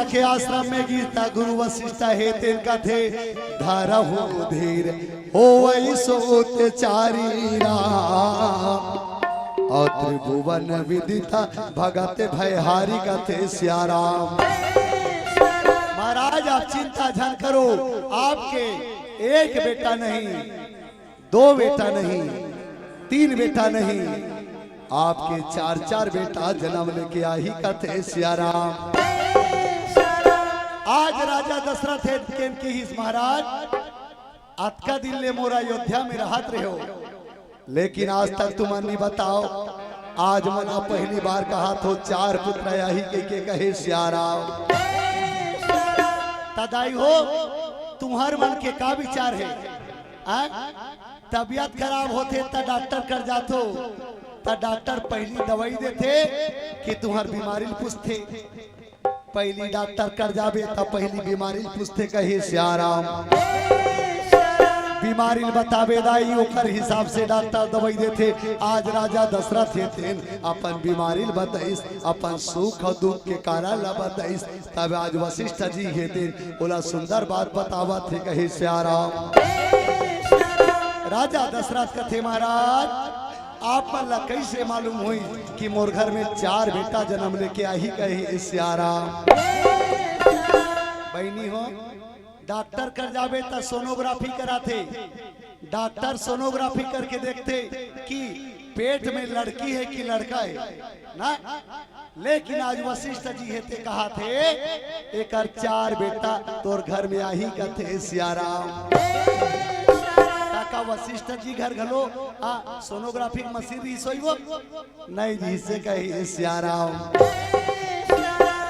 के आश्रम में गीता गुरु वशिष्ठ हे तेन कथे धारा हो धीर हो वही सोते चारी राम और त्रिभुवन विदिता भगत भयहारी कथे सियाराम। महाराज आप चिंता झन करो, आपके एक बेटा नहीं, दो बेटा नहीं, तीन बेटा नहीं, आपके चार चार बेटा जन्म लेके आई कथे सियाराम। आज राजा दशरथ है की ही महाराज अतका दिन ले मोरा अयोध्या में रहत रहे हो, लेकिन आज तक तुम नहीं बताओ। आज मना पहली बार कहा तो चार पुत्र यही के कहे सियाराम। तदाई हो तुम्हार मन के का विचार है? तबियत खराब होते त डॉक्टर कर जातो, त डॉक्टर पहली दवाई देते कि तुम्हार बीमारी पूछते। पहली डॉक्टर कर जाबे त पहली बीमारी पूछते कहे सियाराम। बीमारी बतावे दाई ओकर हिसाब से डॉक्टर दवाई देते। आज राजा दशरथ थे अपन बीमारी बताइस, अपन सुख और दुख के कारण ला बताइस। तब आज वशिष्ठ जी हेते बोला सुंदर बात बतावा थे कहे सियाराम। राजा दशरथ कथे महाराज आप ला कैसे मालूम हुई कि मोर घर में चार बेटा जन्म लेके आई कहे सियाराम। बहनी हो डॉक्टर कर जावे तो सोनोग्राफी कराते, डॉक्टर सोनोग्राफी करके देखते कि पेट में लड़की है कि लड़का है ना। लेकिन आज वशिष्ठ जी हेते कहा थे एक चार बेटा तोर घर में आई कथे सियाराम। का वशिष्ठ जी घर घलो सोनोग्राफी मशीन रही वो नहीं जी से कही सियाराम।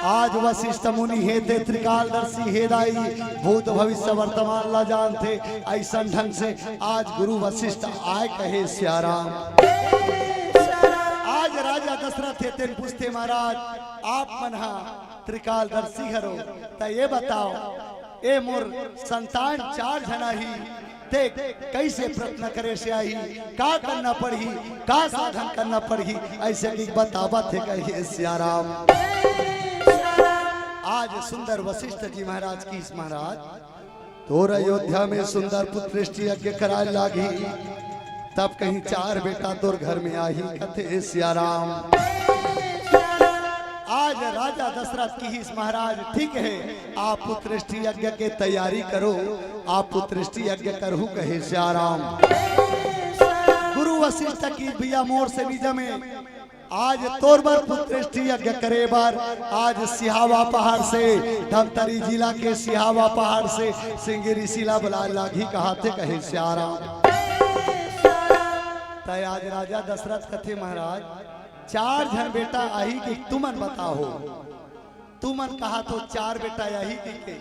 आज वशिष्ठ मुनि हे थे त्रिकालदर्शी हे दाई भूत भविष्य वर्तमान ला जानते। ऐसा ढंग से आज गुरु वशिष्ठ आए कहे सियाराम। आज राजा दशरथ थे पूछते महाराज आप मनहा त्रिकालदर्शी घरो तो ये बताओ ए मोर संतान चार जना ही देख कैसे प्रयत्न करे से आई, का करना पड़ी, का साधन करना पड़ी, ऐसे की बतावा थे कहे सियाराम। आज सुंदर वशिष्ठ जी महाराज की महाराज तोर अयोध्या में सुंदर पुत्रष्टि यज्ञ कराए लागी, तब कहीं चार बेटा तोर घर में आई कथे सियाराम। आज राजा दशरथ की ही महाराज ठीक है आप पुत्रष्टि यज्ञ के तैयारी करो, आप पुत्रष्टि यज्ञ करू कहे सियाराम। गुरु वशिष्ठ की बिया मोर से बीजा में आज तोरबर पुत्रष्टि यज्ञ करे बार आज सिहावा पहाड़ से धमतरी जिला के सिहावा पहाड़ से सिंगिरी शिला बुला लागी कहाते कहे सियाराम। तय आज राजा दशरथ कथे महाराज चार जन बेटा आई कि तुमन बताओ, तुमन कहा तो चार बेटा यही के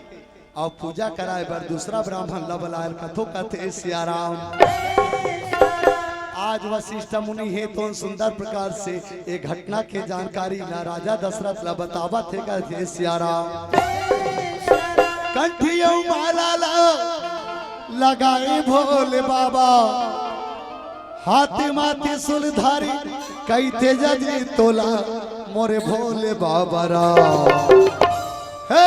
और पूजा कराए बर दूसरा ब्राह्मण लबलायल कथो कथे सियाराम। आज वशिष्ठ मुनि है तो सुंदर प्रकार से एक घटना के जानकारी ना राजा दशरथ ला बतावा थे कथे सियाराम। कंठियों माला लगाए भोले बाबा हाथी माथे सुलधारी कई तेजी तोला मोरे भोले बाबा रा हे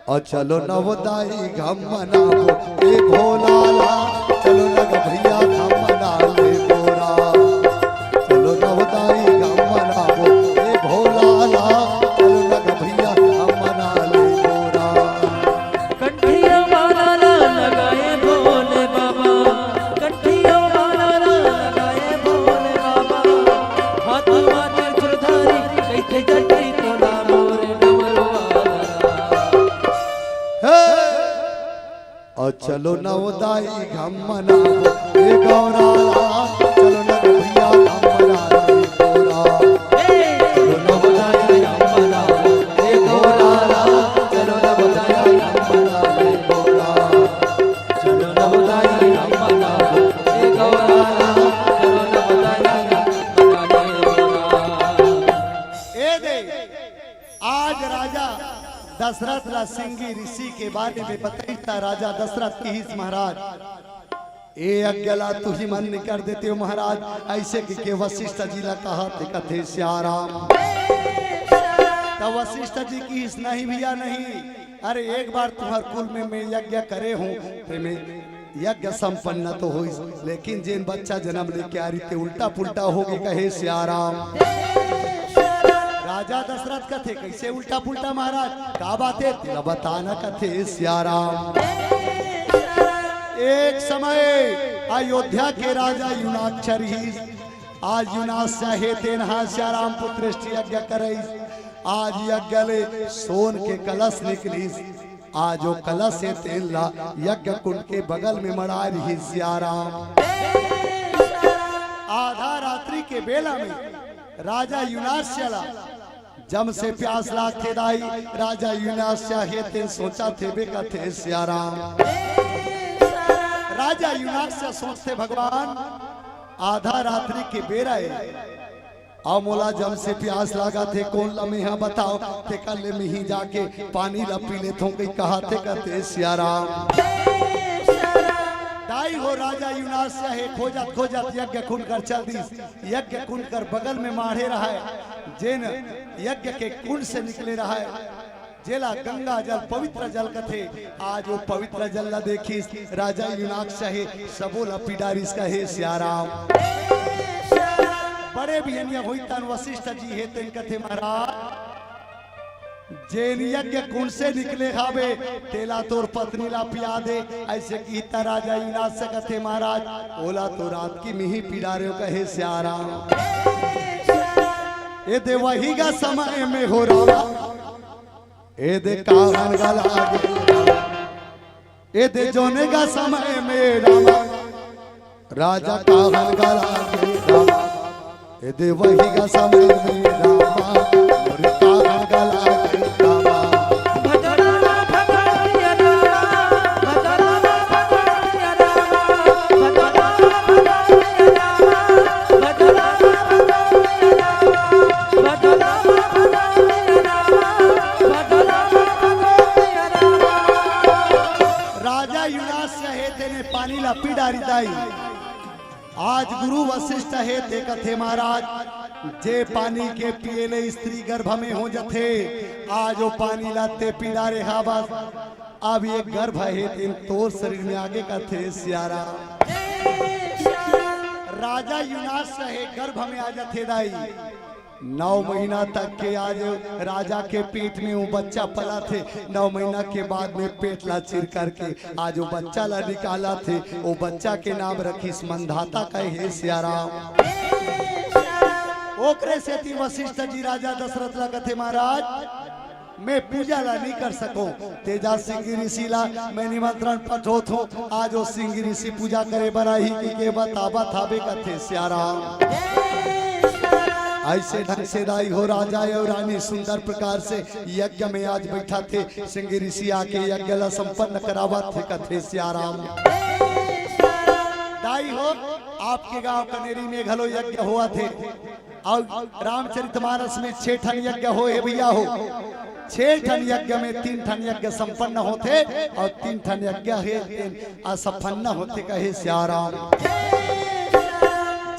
और चलो नवदाई घम मनाओ ए भोला ला, चलो नग भैया घम मना ले बोरा, चलो नवदाई घम मनाओ ए भोला ला, चलो नग भैया घम मना ले बोरा। कंठिया माला लगाए भोले बाबा, कंठिया माला लगाए भोले बाबा, हाथ माथे चुरधारी कैथे जटी तोला मोरे डमरुआ। और चलो नवदाई घम मनाओ ए गौरा ला, चलो नग भैया घम मना ले बोरा, चलो नवदाई घम मनाओ ए गौरा ला, चलो नवदाई घम मना ले बोरा, चलो नवदाई घम मनाओ ए गौरा ला, चलो नवदाई घम मना ले बोरा। ए दे आज राजा दशरथ ला सिंगी ऋषि के बारे में बताइता राजा दशरथ की ही महाराज ए अज्ञला तू ही मन कर देते हो महाराज। ऐसे के वशिष्ठ जी ला कहा थे कथे सियाराम। तब वशिष्ठ जी की इस नहीं भैया नहीं, अरे एक बार तुम्हार कुल में मैं यज्ञ करे हूँ ते में यज्ञ संपन्न तो हो, लेकिन जिन बच्चा जन्म लेके आ रही थे उल्टा पुल्टा हो गए कहे सियाराम। राजा दशरथ कथे कैसे उल्टा पुल्टा महाराज का बात है तेरा बताना कथे सियाराम। एक समय अयोध्या के राजा युनाक्षर ही आज युनास्य हे तेनहा श्याराम पुत्र यज्ञ करे। आज यज्ञ ले सोन के कलश निकली, आज वो कलश है तेला यज्ञ कुंड के बगल में मड़ा रही सियाराम। आधा रात्रि के बेला में राजा युनास्य जम से प्यास लाग थे दाई, राजा युनास्य हे ते सोचा थे बेका थे सियाराम। राजा युनास्य सोचते भगवान आधा रात्रि के बेरा आओ मोला जम से प्यास लगा थे कौन लम्हे हाँ बताओ थे कल में ही जाके पानी ला पी ले थो कहीं कहा थे कहते सियाराम। दाई हो राजा युनास्य है खोजत खोजत यज्ञ कुंड कर चल दी, यज्ञ कुंड कर बगल में माढ़े रहा है, जिन यज्ञ के कुंड से निकले रहा है जेला गंगा जल पवित्र जल कथे। आज वो पवित्र जल ला देखी राजा युनाक्ष है सबोला पिडारिस का है सियाराम। बड़े भी हुई तन वशिष्ठ जी है तेन कथे महाराज जेन यज्ञ कुंड से निकले खावे तेला तोर पत्नी ला पिया दे, ऐसे की राजा युनाक्ष कथे महाराज ओला तो रात की मिही पिडारे कहे सियाराम। ये दे वही का समय में हो रहा ए दे काहन गला ए दे जोने का समय में रामा राजा काहन गला ए दे वही का समय में रामा और काहन गला रामा। भजरामा भजरिया रामा भजरामा भजरिया रामा भजरामा भजरिया रामा भजरामा भजरिया रामा पानी ला पी डारी दाई। आज गुरु वशिष्ठ है ते कथे महाराज जे पानी के पिएले स्त्री गर्भ में हो जथे, आज वो पानी लाते पी डारे हाबा अब ये गर्भ है तेन तोर शरीर में आगे कथे सियारा। राजा युनास है गर्भ में आ जथे दाई, 9 महीना तक के आज राजा के पेट में वो बच्चा पला थे, 9 महीना के बाद में पेट ला चिर करके आज वो बच्चा ला निकाला थे, वो बच्चा के नाम रखी मंधाता कहे सियाराम। ओकरे से थी वशिष्ठ जी राजा दशरथ ला कथे महाराज मैं पूजा ला नहीं कर सको तेजा सिंह ऋषि ला मैं निमंत्रण पठो थो, आज वो सिंह ऋषि पूजा करे बनाई के बताबा थाबे कथे सियाराम। ऐसे ढंग से दाई हो राजा और रानी सुंदर प्रकार से यज्ञ में आज बैठा थे, सिंह ऋषि आके यज्ञ ला संपन्न करावा थे कथे सियाराम। दाई हो आपके गांव कनेरी में घलो यज्ञ हुआ थे और रामचरितमानस में 6 ठन यज्ञ हो भैया हो, 6 ठन यज्ञ में 3 ठन यज्ञ संपन्न होते और 3 ठन यज्ञ असंपन्न होते कहे सियाराम।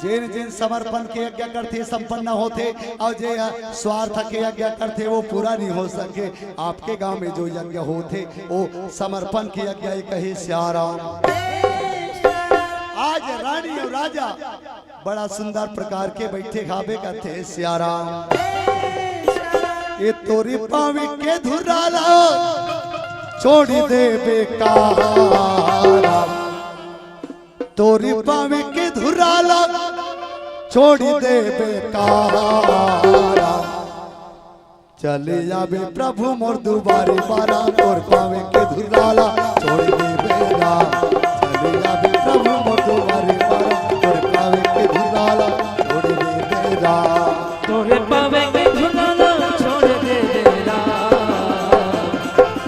जिन जिन समर्पण के यज्ञ करते संपन्न होते और जे स्वार्थ के यज्ञ करते वो पूरा नहीं हो सके। आपके गांव में जो यज्ञ होते वो समर्पण के यज्ञ कहे सियाराम। आज रानी और राजा बड़ा सुंदर प्रकार के बैठे खाबे करते सियाराम। ये तोरी पावी के धुराला छोड़ी दे बेकारा, तोरी पावी के धुराला छोड़ी दे बेकारा, चले जाबे प्रभु मोर दुबारे बारा, तोर पावे के धुराला छोड़ी दे बेरा, चले जाबे प्रभु मोर दुबारे बारा, तोर पावे के धुराला छोड़ी दे बेरा, तोरे पावे के धुराला छोड़ दे बेरा,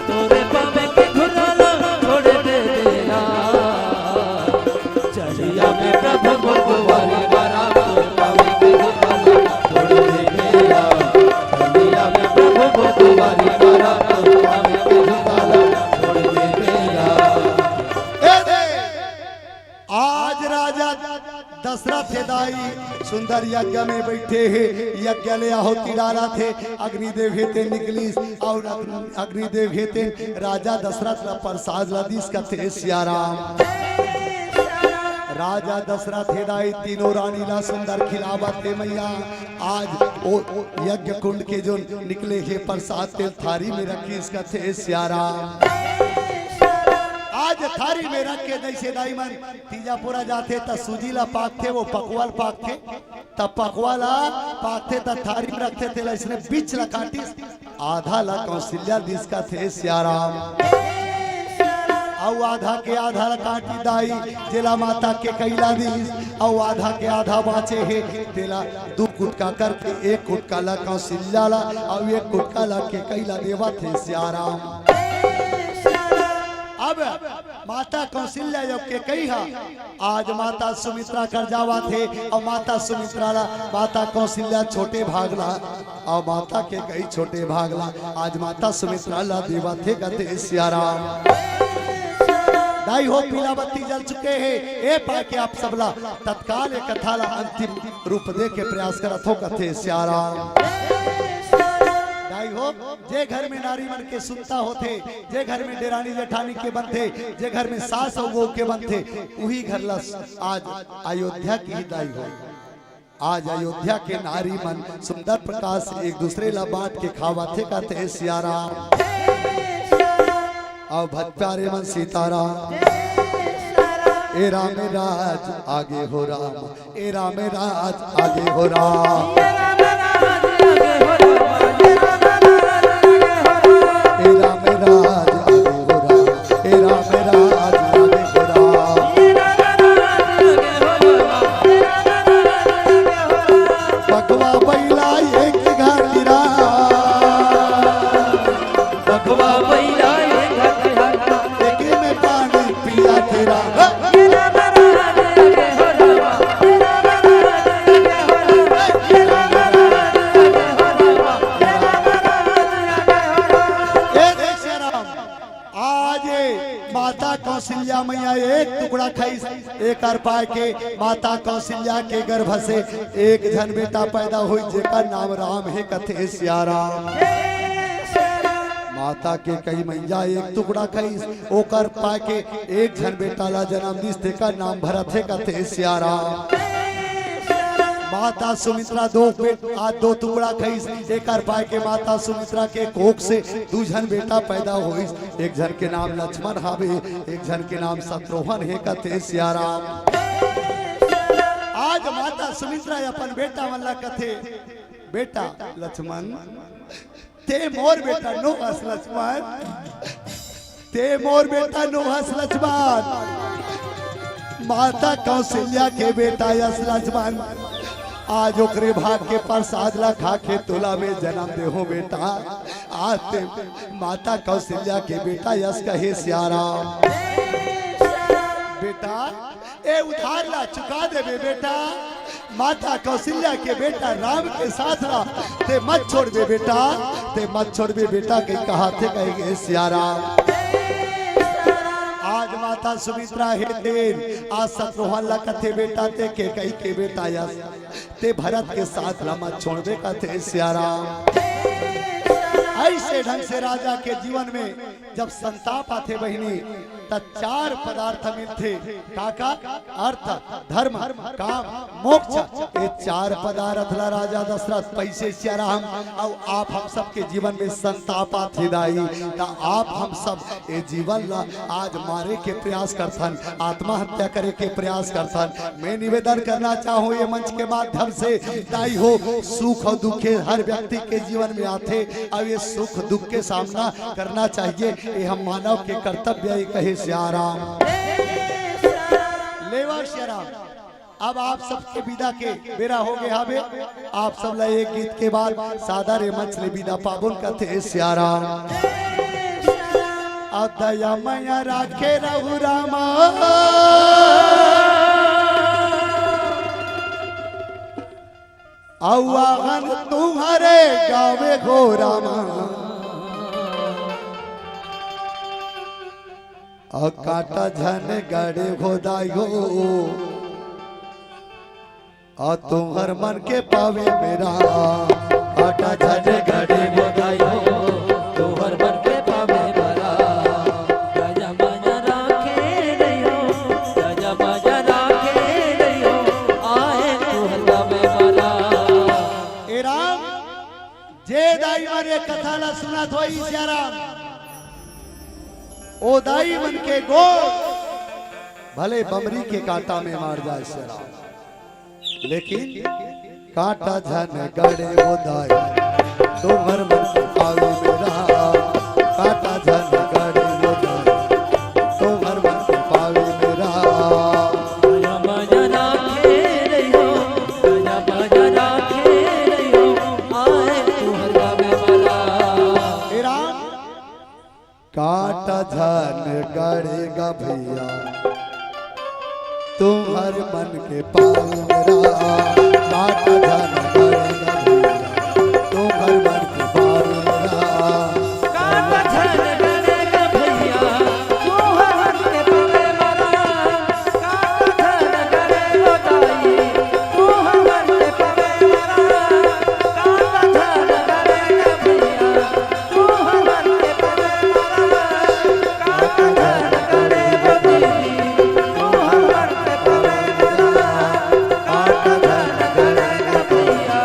तोरे पावे के धुराला छोड़ दे बेरा, चले जाबे प्रभु मोर दुबारे बारा, तोर पावे के धुराला छोड़ दे बेरा, चले जाबे प्रभु मोर दुबारे बारा, तोर पावे के धुराला छोड़ दे बेरा। दशरथ दाई सुंदर यज्ञ में बैठे हैं, यज्ञ ले आहुति डाला थे, अग्निदेव हेते निकली और अग्निदेव हेते राजा दशरथ ला प्रसाद ला दिस कथे सियाराम। राजा दशरथ हेदाई तीनों रानी ला सुंदर खिलावत थे मैया। आज ओ यज्ञ कुंड के जो निकले हे प्रसाद तेल थारी में रखी इसका थे सियाराम। आज थारी में रख के जैसे दाईमन तीजापुरा जाते त सूजीला पाक थे, वो पकवाल पाक थे, तब पकवाला पाक थे त थारी में रखते थे। इसने बीच ला काटी आधा ला कौशल्या दिस का थे सियाराम। औ आधा के आधा ला काटी दाई जेला माता के कैला दीस, औ आधा के आधा बाचे है तेला दू कुटका करके एक कुटका ला कौशल्या ला और एक कुटका ला के कैला देवा थे सियाराम। अब माता कौशल्या जब के कही हा आज माता सुमित्रा कर जावा थे और माता सुमित्रा ला माता कौशल्या छोटे भागला और माता के कई छोटे भागला। आज माता सुमित्रा ला देवा थे गते सियाराम। दाई हो पीला बत्ती जल चुके हैं, ए पाके आप सबला तत्काल एक कथा ला अंतिम रूप दे के प्रयास करत हो कथे सियाराम। हो जे घर में नारी मन के सुनता होते, जे घर में डेरानी जेठानी के बनते, जे घर में सास और वो के बनते, वही घर ला आज अयोध्या की दाई हो। आज अयोध्या के नारी मन सुंदर प्रकाश एक दूसरे ला बांट के खावाते कहते सियाराम। और भट्टारे मन सीताराम। ए राम राज आगे हो राम, ए राम राज आगे हो राम, ए राम राज आगे हो राम, ए राम राज आगे हो राम, ए राम राज आगे हो राम। बकवा बैला एक घाटी राम, बकवा बैला एक घाटी राम, एक में पानी पिया तेरा। कौशल्या मैया एक टुकड़ा खाई एक पाए के माता कौशल्या के गर्भ से एक जन बेटा पैदा हुई जेका नाम राम है कथे सियाराम। माता के कई मैया एक टुकड़ा खाई ओकर पाए के एक जन बेटा ला जन्म दिस का नाम भरत है कथे सियाराम। माता सुमित्रा दो टुकड़ा खाई एक पाए के माता सुमित्रा के कोख से दू जन बेटा पैदा हुई, एक जन के नाम लक्ष्मण हावे, एक जन के नाम शत्रुघ्न है कथे सियाराम। आज माता सुमित्रा अपन बेटा वाला कथे बेटा लक्ष्मण ते मोर बेटा नो हस लक्ष्मण, ते मोर बेटा नो हस लक्ष्मण। माता कौशल्या के बेटा यस लक्ष्मण आज ओकरे भाग के प्रसाद ला खा के तुला में जन्म दे हो बेटा। आज माता कौशल्या के बेटा यश कहे सियाराम। बेटा ए उधार ला चुका दे बेटा, माता कौशल्या के बेटा राम के साथ ला ते मत छोड़ दे बेटा, ते मत छोड़ दे बेटा के कहा थे कहेंगे सियाराम। आज माता सुमित्रा हेतेन आज शत्रुघ्न ला कथे बेटा ते के कई के बेटा यस ते भरत के साथ ला मत छोड़बे कथे सियाराम। ऐसे ढंग से राजा के जीवन में जब संताप आते बहिनी तब चार पदार्थ मिलते काका अर्थ धर्म काम मोक्ष। ये चार पदार्थ ला राजा दशरथ पैसे सियाराम और आप हम सब के जीवन में संताप आते दाई ता आप हम सब ये जीवन ला आज मारे के प्रयास करथन, आत्महत्या करे के प्रयास करथन। मैं निवेदन करना चाहूँ ये मंच के माध्यम से दाई हो सुख और दुख हर व्यक्ति के जीवन में आते और ये सुख दुख के सामना करना चाहिए, ये हम मानव के कर्तव्य ही कहे सियाराम। लेवा सियाराम। अब आप सबके विदा के बेरा हो गया हवे, आप सब ला एक गीत के बाद सादा रे मंच ले विदा पाबुन कथे सियाराम। दया मैया राखे रहु रामा, आवाहन तुम्हारे गावे गो रामा, काटा झन गड़े घोदाई हो आ तुम्हार मन के पावे मेरा काटा झन गड़े बधाई हो तोहर मन के पावे मरा राजा बाजा राखे रहियो राजा बाजा राखे रहियो आए तोहर गावे मरा ए राम जे दाई मारे कथा ला सुना थोई सियाराम ओ दाई मन के गो भले बमरी के कांटा में मार जाए सियाराम, लेकिन कांटा झन गड़े वो दाई तुम्हार मन के पावे मेरा कांटा झन गड़े वो दाई तुम्हार मन के पावे मेरा राजा बाजा राखे रहियो राजा बाजा राखे रहियो आए तोहर गावे मरा ए राम कांटा झन गड़ेगा भैया तुम्हार मन के पावे मेरा कांटा झन गड़ेगा भैया तुम्हार मन के पावे मेरा कांटा झन गड़ेगा भैया तोहर मन के पावे मरा कांटा झन गड़ेगा दाई तोहर मन के पावे मरा कांटा झन गड़ेगा भैया तोहर मन के पावे मरा कांटा झन गड़ेगा दीदी तोहर मन के पावे मरा कांटा झन गड़ेगा भैया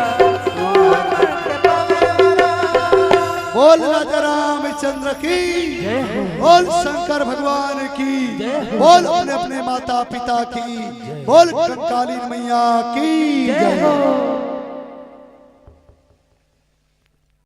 तोहर मन के पावे मरा बोल राजा रामचंद्र की बोल शंकर भगवान की बोल अपने अपने माता पिता की बोल कंकालीन मैया की जय।